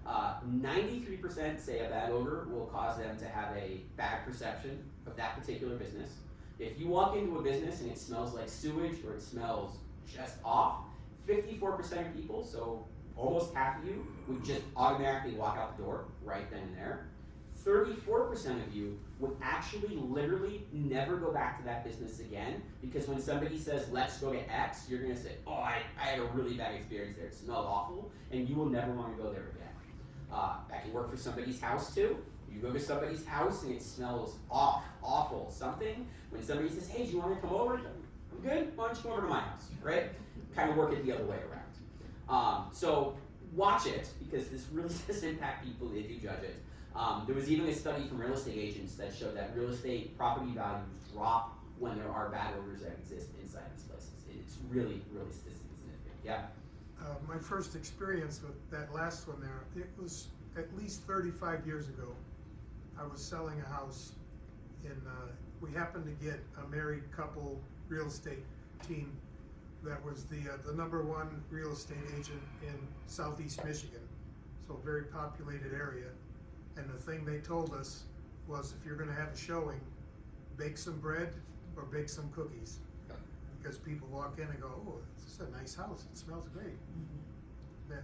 Speaker 2: 93% say a bad odor will cause them to have a bad perception of that particular business. If you walk into a business and it smells like sewage or it smells just off, 54% of people, so almost half of you, would just automatically walk out the door right then and there. 34% of you would actually literally never go back to that business again, because when somebody says, let's go to X, you're gonna say, oh, I had a really bad experience there, it smelled awful, and you will never wanna go there again. That can work for somebody's house too. You go to somebody's house and it smells awful, something. When somebody says, hey, do you wanna come over? I'm good, why don't you come over to my house, right? Kind of work it the other way around. So watch it, because this really does impact people, they do judge it. There was even a study from real estate agents that showed that real estate property values drop when there are bad odors that exist inside these places. It's really, really statistically significant. Yeah?
Speaker 6: My first experience with that last one there, it was at least 35 years ago. I was selling a house we happened to get a married couple real estate team that was the #1 real estate agent in Southeast Michigan. so a very populated area. And the thing they told us was, if you're gonna have a showing, bake some bread or bake some cookies. Because people walk in and go, oh, this is a nice house, it smells great.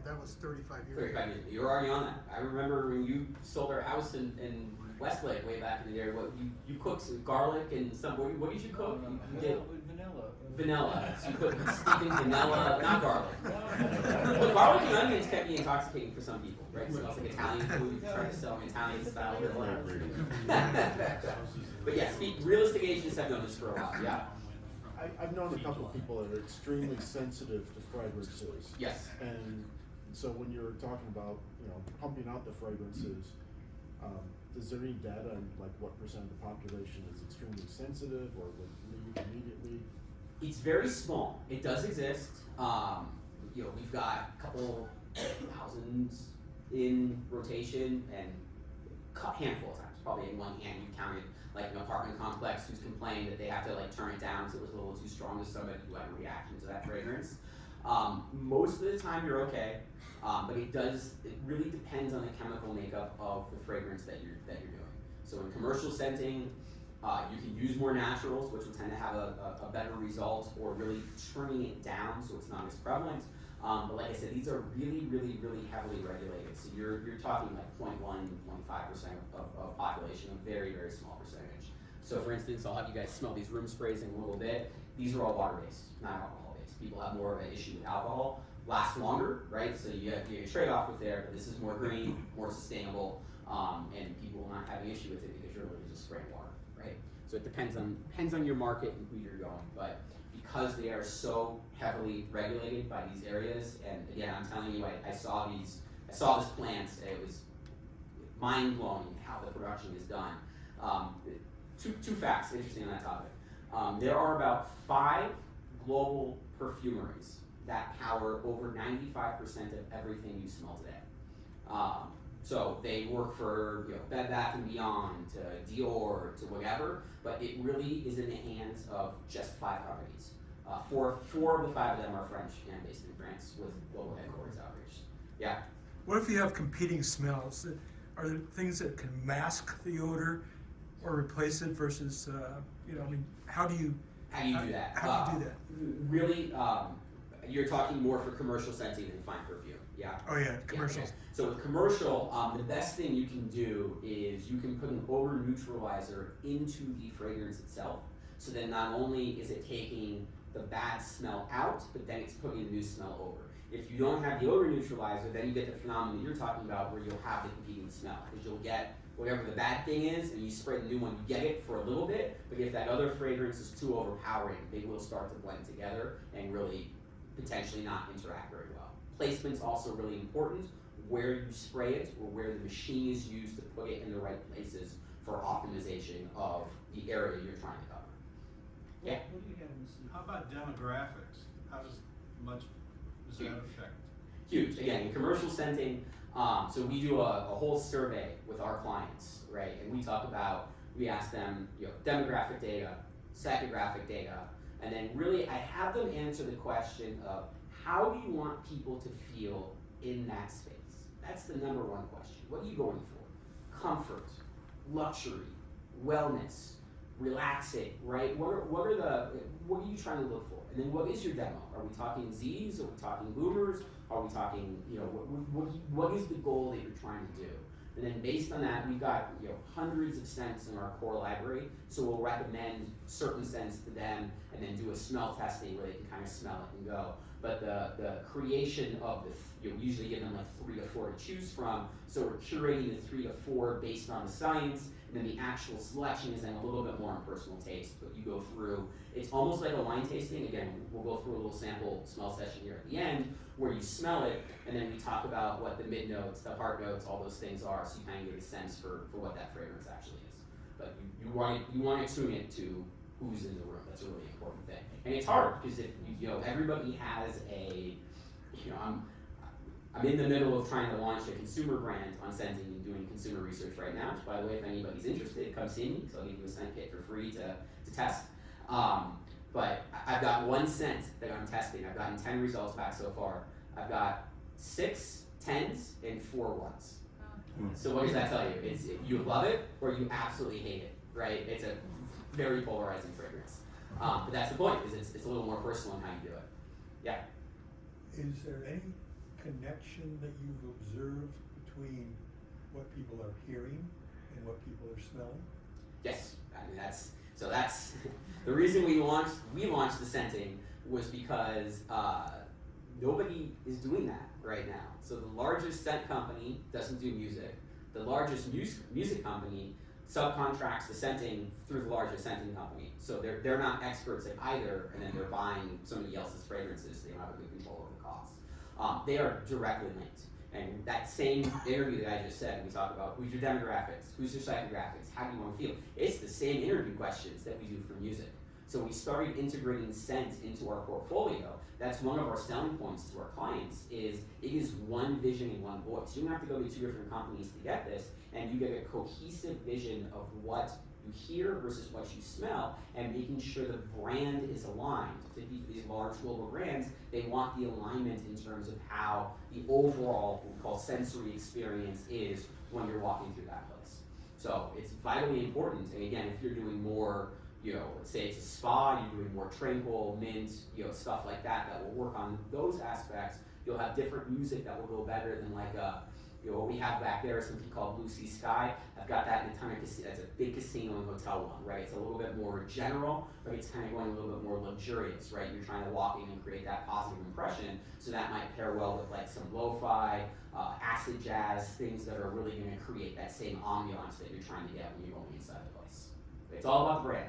Speaker 6: That was 35 years ago.
Speaker 2: 35 years ago. You were already on that. I remember when you sold our house in Westlake way back in the day. What you cooked some garlic and some. What did you cook? You did
Speaker 7: Vanilla.
Speaker 2: vanilla. So you put steeping vanilla, not garlic. But garlic and onions can be intoxicating for some people, right? It smells like Italian food. You're trying to sell an Italian style vanilla. But yeah, real estate agents have known this for a while. Yeah.
Speaker 8: I've known a couple of people that are extremely sensitive to fragrances.
Speaker 2: Yes.
Speaker 8: And so when you're talking about, pumping out the fragrances, is there any data on like what percent of the population is extremely sensitive or would leave immediately?
Speaker 2: It's very small. It does exist. We've got a couple thousands in rotation and a handful of times, probably in one hand you've counted like an apartment complex who's complained that they have to like turn it down because it was a little too strong to somebody who had a reaction to that fragrance. Most of the time you're okay, but it really depends on the chemical makeup of the fragrance that you're doing. So in commercial scenting, you can use more naturals, which will tend to have a better result, or really turning it down so it's not as prevalent. But like I said, these are really, really, really heavily regulated. So you're talking like 0.1, 0.5% of population, a very, very small percentage. So for instance, I'll have you guys smell these room sprays in a little bit. These are all water-based, not alcohol-based. People have more of an issue with alcohol. Lasts longer, right? So you have a trade-off with there, but this is more green, more sustainable, and people will not have an issue with it because you're literally just spraying water, right? So it depends on your market and who you're going, but because they are so heavily regulated by these areas, and again, I'm telling you, I saw this plant, it was mind-blowing how the production is done. Two facts interesting on that topic. There are about 5 global perfumeries that power over 95% of everything you smell today. So they work for Bed Bath & Beyond, to Dior, to whatever, but it really is in the hands of just 5 companies. Four of the 5 of them are French and based in France with global headquarters outreach. Yeah.
Speaker 9: What if you have competing smells? Are there things that can mask the odor or replace it versus, how do you
Speaker 2: do that?
Speaker 9: How do you do that?
Speaker 2: Really, you're talking more for commercial scenting than fine perfume. Yeah.
Speaker 9: Oh yeah, commercial.
Speaker 2: Yeah. So with commercial, the best thing you can do is you can put an odor neutralizer into the fragrance itself. So then not only is it taking the bad smell out, but then it's putting a new smell over. If you don't have the odor neutralizer, then you get the phenomenon you're talking about where you'll have the competing smell. Because you'll get whatever the bad thing is, and you spray the new one, you get it for a little bit, but if that other fragrance is too overpowering, they will start to blend together and really potentially not interact very well. Placement's also really important, where you spray it or where the machine is used to put it in the right places for optimization of the area you're trying to cover. Yeah?
Speaker 7: What do you have in this?
Speaker 10: How about demographics? How does that affect?
Speaker 2: Huge. Again, in commercial scenting, so we do a whole survey with our clients, right? And we ask them, demographic data, psychographic data, and then really I have them answer the question of how do you want people to feel in that space? That's the number one question. What are you going for? Comfort, luxury, wellness, relaxing, right? What are you trying to look for? And then what is your demo? Are we talking Z's? Are we talking boomers? Are we talking, what is the goal that you're trying to do? And then based on that, we've got hundreds of scents in our core library, so we'll recommend certain scents to them and then do a smell testing where they can kind of smell it and go. But the creation of we usually give them like 3 to 4 to choose from, so we're curating the 3 to 4 based on the science, and then the actual selection is then a little bit more on personal taste, but you go through, it's almost like a wine tasting. Again, we'll go through a little sample smell session here at the end, where you smell it, and then we talk about what the mid notes, the heart notes, all those things are, so you kind of get a sense for what that fragrance actually is. But you want to tune it to who's in the room. That's a really important thing. And it's hard, because if everybody has I'm in the middle of trying to launch a consumer brand on scenting and doing consumer research right now. Which, by the way, if anybody's interested, come see me, so I'll give you a scent kit for free to test. But I've got 1 scent that I'm testing. I've gotten 10 results back so far. I've got 6 10s and 4 1s. So what does that tell you? It's you love it or you absolutely hate it, right? It's a very polarizing fragrance. But that's the point, is it's a little more personal in how you do it. Yeah?
Speaker 7: Is there any connection that you've observed between what people are hearing and what people are smelling?
Speaker 2: Yes, I mean that's the reason we launched the scenting was because nobody is doing that right now. So the largest scent company doesn't do music. The largest music company subcontracts the scenting through the largest scenting company. So they're not experts at either, and then they're buying somebody else's fragrances. They don't have a good control over the costs. They are directly linked. And that same interview that I just said, we talk about who's your demographics, who's your psychographics, how do you want to feel? It's the same interview questions that we do for music. So we started integrating scent into our portfolio. That's one of our selling points to our clients is it is one vision and one voice. You don't have to go to 2 different companies to get this, and you get a cohesive vision of what you hear versus what you smell, and making sure the brand is aligned. Particularly for these large global brands, they want the alignment in terms of how the overall, what we call sensory experience is when you're walking through that place. So it's vitally important, and again, if you're doing more, let's say it's a spa, you're doing more tranquil, mint, stuff like that will work on those aspects. You'll have different music that will go better than like what we have back there is something called Blue Sea Sky. I've got that in a ton of casinos. That's a big casino and hotel one, right? It's a little bit more general, but it's kind of going a little bit more luxurious, right? You're trying to walk in and create that positive impression, so that might pair well with like some lo-fi, acid jazz, things that are really going to create that same ambiance that you're trying to get when you're going inside the place. It's all about the brand.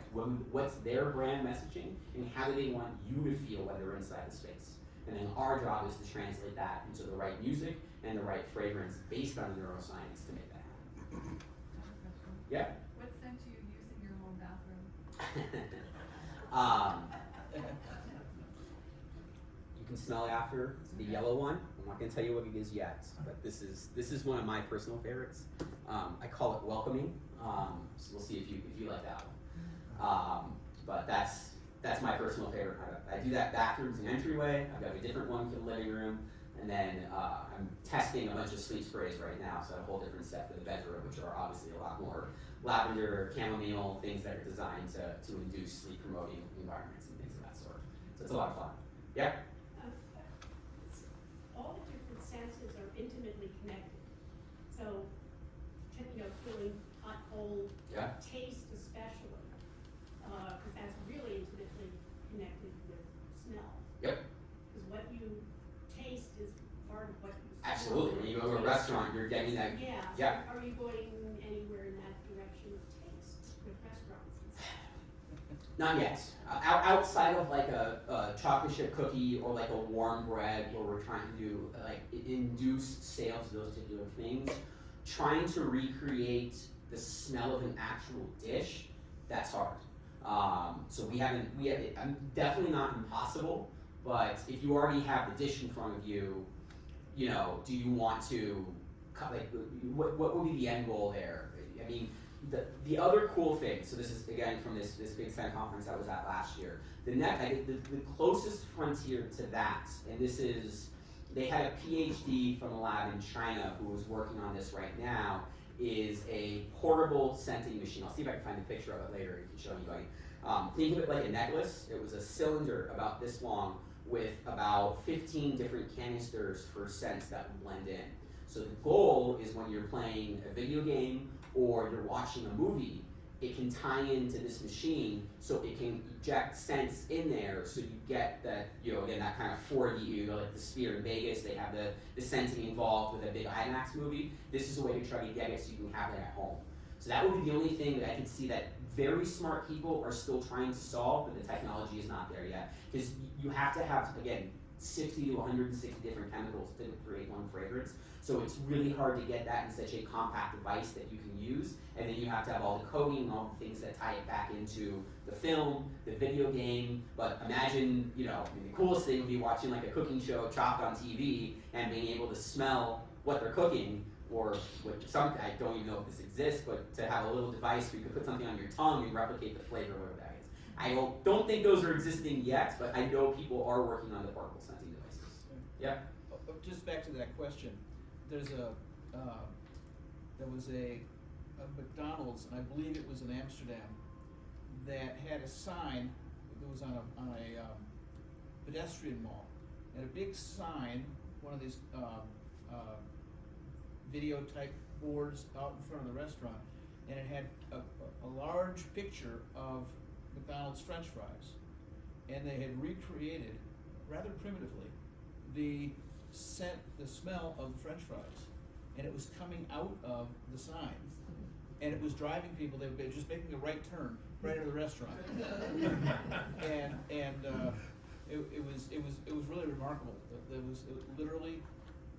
Speaker 2: What's their brand messaging, and how do they want you to feel when they're inside the space? And then our job is to translate that into the right music and the right fragrance based on neuroscience to make that happen. Yeah?
Speaker 11: What scent do you use in your home bathroom?
Speaker 2: You can smell it after the yellow one. I'm not going to tell you what it is yet, but this is one of my personal favorites. I call it welcoming. So we'll see if you like that one. But that's my personal favorite. I do that bathrooms and entryway. I've got a different one for the living room. And then I'm testing a bunch of sleep sprays right now, so I have a whole different set for the bedroom, which are obviously a lot more lavender, chamomile, things that are designed to induce sleep promoting environments and things of that sort. So it's a lot of fun. Yeah?
Speaker 12: All the different senses are intimately connected. So, feeling hot, cold,
Speaker 2: Yeah.
Speaker 12: taste especially, because that's really intimately connected with smell.
Speaker 2: Yep.
Speaker 12: Because what you taste is part of what you smell.
Speaker 2: Absolutely. When you go to a restaurant, you're getting that.
Speaker 12: Yeah.
Speaker 2: Yeah.
Speaker 12: So are you going anywhere in that direction of taste with restaurants and stuff?
Speaker 2: Not yet. Outside of like a chocolate chip cookie or like a warm bread where we're trying to like induce sales of those particular things, trying to recreate the smell of an actual dish, that's hard. So we haven't, I'm definitely not impossible, but if you already have the dish in front of you, do you want to, like, what would be the end goal there? I mean, the other cool thing, so this is again from this big scent conference I was at last year, the closest frontier to that, and this is, they had a PhD from a lab in China who was working on this right now, is a portable scenting machine. I'll see if I can find a picture of it later, I can show anybody. Think of it like a necklace. It was a cylinder about this long with about 15 different canisters for scents that would blend in. So the goal is when you're playing a video game or you're watching a movie, it can tie into this machine so it can eject scents in there so you get that, again, that kind of 4D, like the Sphere in Vegas, they have the scenting involved with a big IMAX movie. This is a way to try to get it so you can have it at home. So that would be the only thing that I can see that very smart people are still trying to solve, but the technology is not there yet. Because you have to have, again, 60 to 160 different chemicals to create one fragrance. So it's really hard to get that in such a compact device that you can use. And then you have to have all the coding and all the things that tie it back into the film, the video game. But imagine, the coolest thing would be watching like a cooking show chopped on TV and being able to smell what they're cooking, or with some, I don't even know if this exists, but to have a little device where you could put something on your tongue and replicate the flavor, whatever that is. I don't think those are existing yet, but I know people are working on the portable scenting devices. Yeah?
Speaker 13: Just back to that question.
Speaker 1: there was a McDonald's, and I believe it was in Amsterdam, that had a sign that was on a pedestrian mall, and a big sign, one of these video type boards out in front of the restaurant, and it had a large picture of McDonald's French fries, and they had recreated, rather primitively, the smell of the French fries, and it was coming out of the sign, and it was driving people. They were just making a right turn right into the restaurant, and it was really remarkable. It was literally,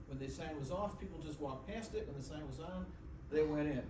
Speaker 1: when the sign was off, people just walked past it. When the sign was on, they went in.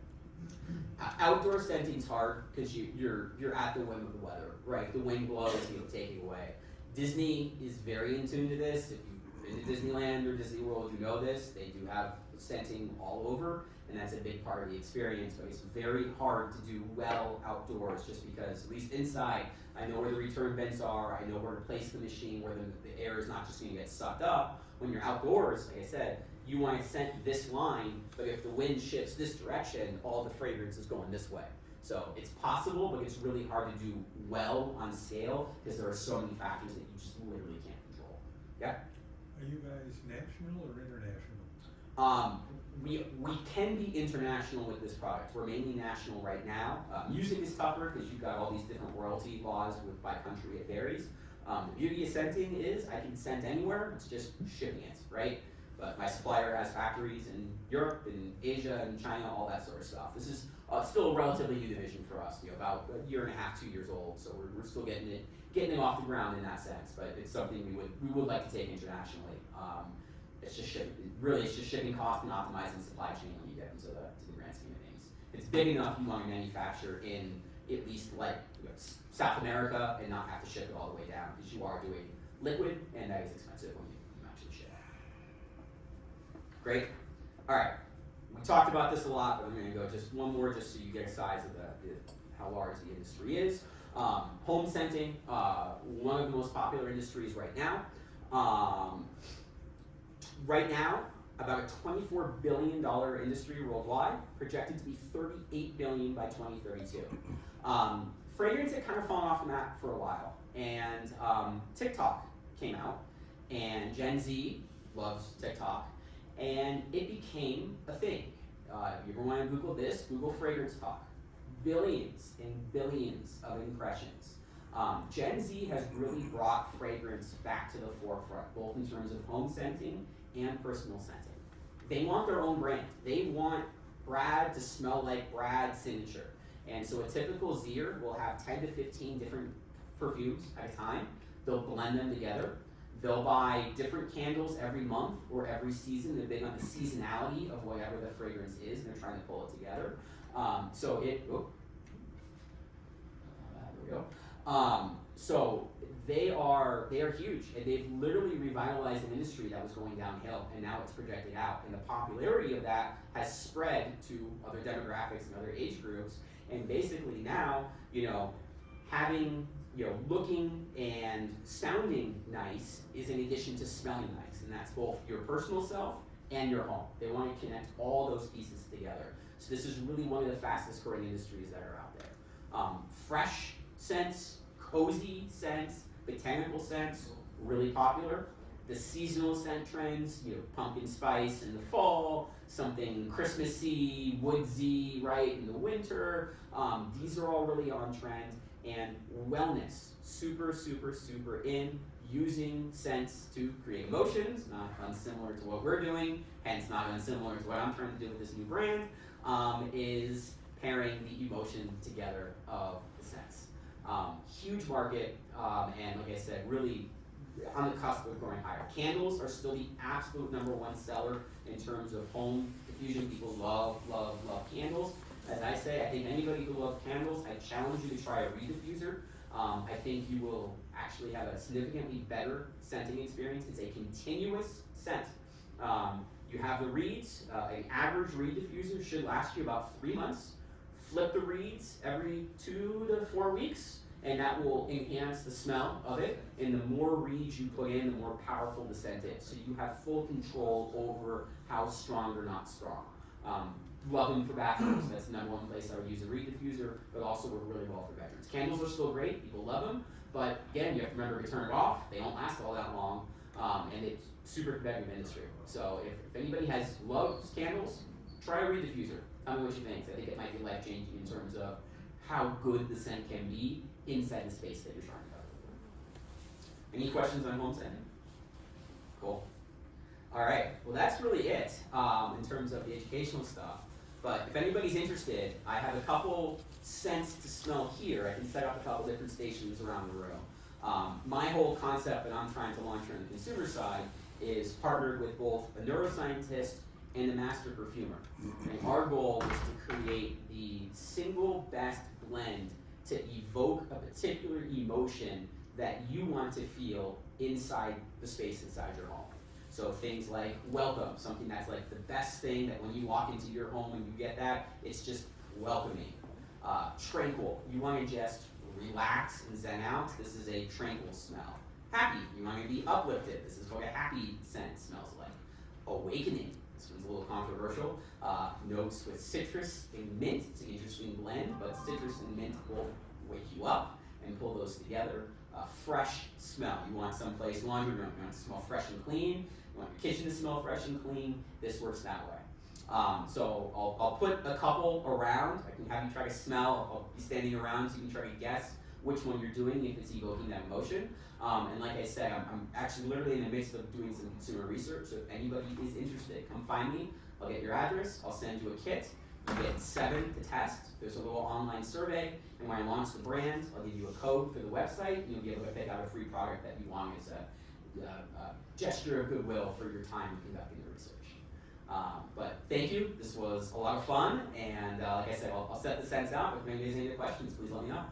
Speaker 2: Outdoor scenting's hard because you're at the whim of the weather, right? The wind blows, you'll take it away. Disney is very in tune to this. If you've been to Disneyland or Disney World, you know this. They do have scenting all over, and that's a big part of the experience. But it's very hard to do well outdoors, just because, at least inside, I know where the return vents are. I know where to place the machine, where the air is not just going to get sucked up. When you're outdoors, like I said, you want to scent this line, but if the wind shifts this direction, all the fragrance is going this way. So it's possible, but it's really hard to do well on scale because there are so many factors that you just literally can't control. Yeah?
Speaker 7: Are you guys national or international?
Speaker 2: We can be international with this product. We're mainly national right now. Music is tougher because you've got all these different royalty laws by country, it varies. The beauty of scenting is I can scent anywhere, it's just shipping it, right? But my supplier has factories in Europe and Asia and China, all that sort of stuff. This is still a relatively new division for us, about a year and a half, 2 years old, so we're still getting it off the ground in that sense, but it's something we would like to take internationally. It's just shipping cost and optimizing supply chain when you get into the grand scheme of things. It's big enough you want to manufacture in at least South America and not have to ship it all the way down, because you are doing liquid, and that is expensive when you actually ship. Great. All right. We talked about this a lot, but I'm going to go just one more, just so you get a size of how large the industry is. Home scenting, one of the most popular industries right now. Right now, about a $24 billion industry worldwide, projected to be $38 billion by 2032. Fragrance had kind of fallen off the map for a while, and TikTok came out, and Gen Z loves TikTok, and it became a thing. If you ever want to Google this, Google fragrance talk. Billions and billions of impressions. Gen Z has really brought fragrance back to the forefront, both in terms of home scenting and personal scenting. They want their own brand. They want Brad to smell like Brad's signature. And so a typical Zier will have 10 to 15 different perfumes at a time. They'll blend them together. They'll buy different candles every month or every season. They're big on the seasonality of whatever the fragrance is, and they're trying to pull it together. There we go. So they are huge, and they've literally revitalized an industry that was going downhill, and now it's projected out. And the popularity of that has spread to other demographics and other age groups. And basically now, having, looking and sounding nice is in addition to smelling nice, and that's both your personal self and your home. They want to connect all those pieces together. So this is really one of the fastest growing industries that are out there. Fresh scents, cozy scents, botanical scents, really popular. The seasonal scent trends, pumpkin spice in the fall, something Christmassy, woodsy, right, in the winter. These are all really on trend. And wellness, super, super, super in, using scents to create emotions, not unsimilar to what we're doing, hence not unsimilar to what I'm trying to do with this new brand, is pairing the emotion together of the scents. Huge market, and like I said, really on the cusp of growing higher. Candles are still the absolute #1 seller in terms of home diffusion. People love, love, love candles. As I say, I think anybody who loves candles, I challenge you to try a reed diffuser. I think you will actually have a significantly better scenting experience. It's a continuous scent. You have the reeds. An average reed diffuser should last you about 3 months. Flip the reeds every 2 to 4 weeks, and that will enhance the smell of it. And the more reeds you put in, the more powerful the scent is. So you have full control over how strong or not strong. Love them for bathrooms. That's the #1 place I would use a reed diffuser, but also work really well for bedrooms. Candles are still great. People love them. But again, you have to remember to turn it off. They don't last all that long. And it's super competitive industry. So if anybody loves candles, try a reed diffuser. Tell me what you think. I think it might be life changing in terms of how good the scent can be inside the space that you're trying to cover. Any questions on home scenting? Cool. All right. Well, that's really it in terms of the educational stuff. But if anybody's interested, I have a couple scents to smell here. I can set up a couple different stations around the room. My whole concept that I'm trying to launch here on the consumer side is partnered with both a neuroscientist and a master perfumer. And our goal is to create the single best blend to evoke a particular emotion that you want to feel inside the space inside your home. So things like welcome, something that's like the best thing that when you walk into your home and you get that, it's just welcoming. Tranquil, you want to just relax and zen out. This is a tranquil smell. Happy, you want to be uplifted. This is what a happy scent smells like. Awakening, this one's a little controversial. Notes with citrus and mint. It's an interesting blend, but citrus and mint will wake you up and pull those together. Fresh smell. You want someplace, laundry room, you want it to smell fresh and clean. You want your kitchen to smell fresh and clean. This works that way. So I'll put a couple around. I can have you try to smell. I'll be standing around so you can try to guess which one you're doing if it's evoking that emotion. And like I said, I'm actually literally in the midst of doing some consumer research. So if anybody is interested, come find me. I'll get your address. I'll send you a kit. You get 7 to test. There's a little online survey. And when I launch the brand, I'll give you a code for the website. And you'll be able to pick out a free product that you want as a gesture of goodwill for your time in conducting the research. But thank you. This was a lot of fun. And like I said, I'll set the scents out. If anybody has any questions, please let me know.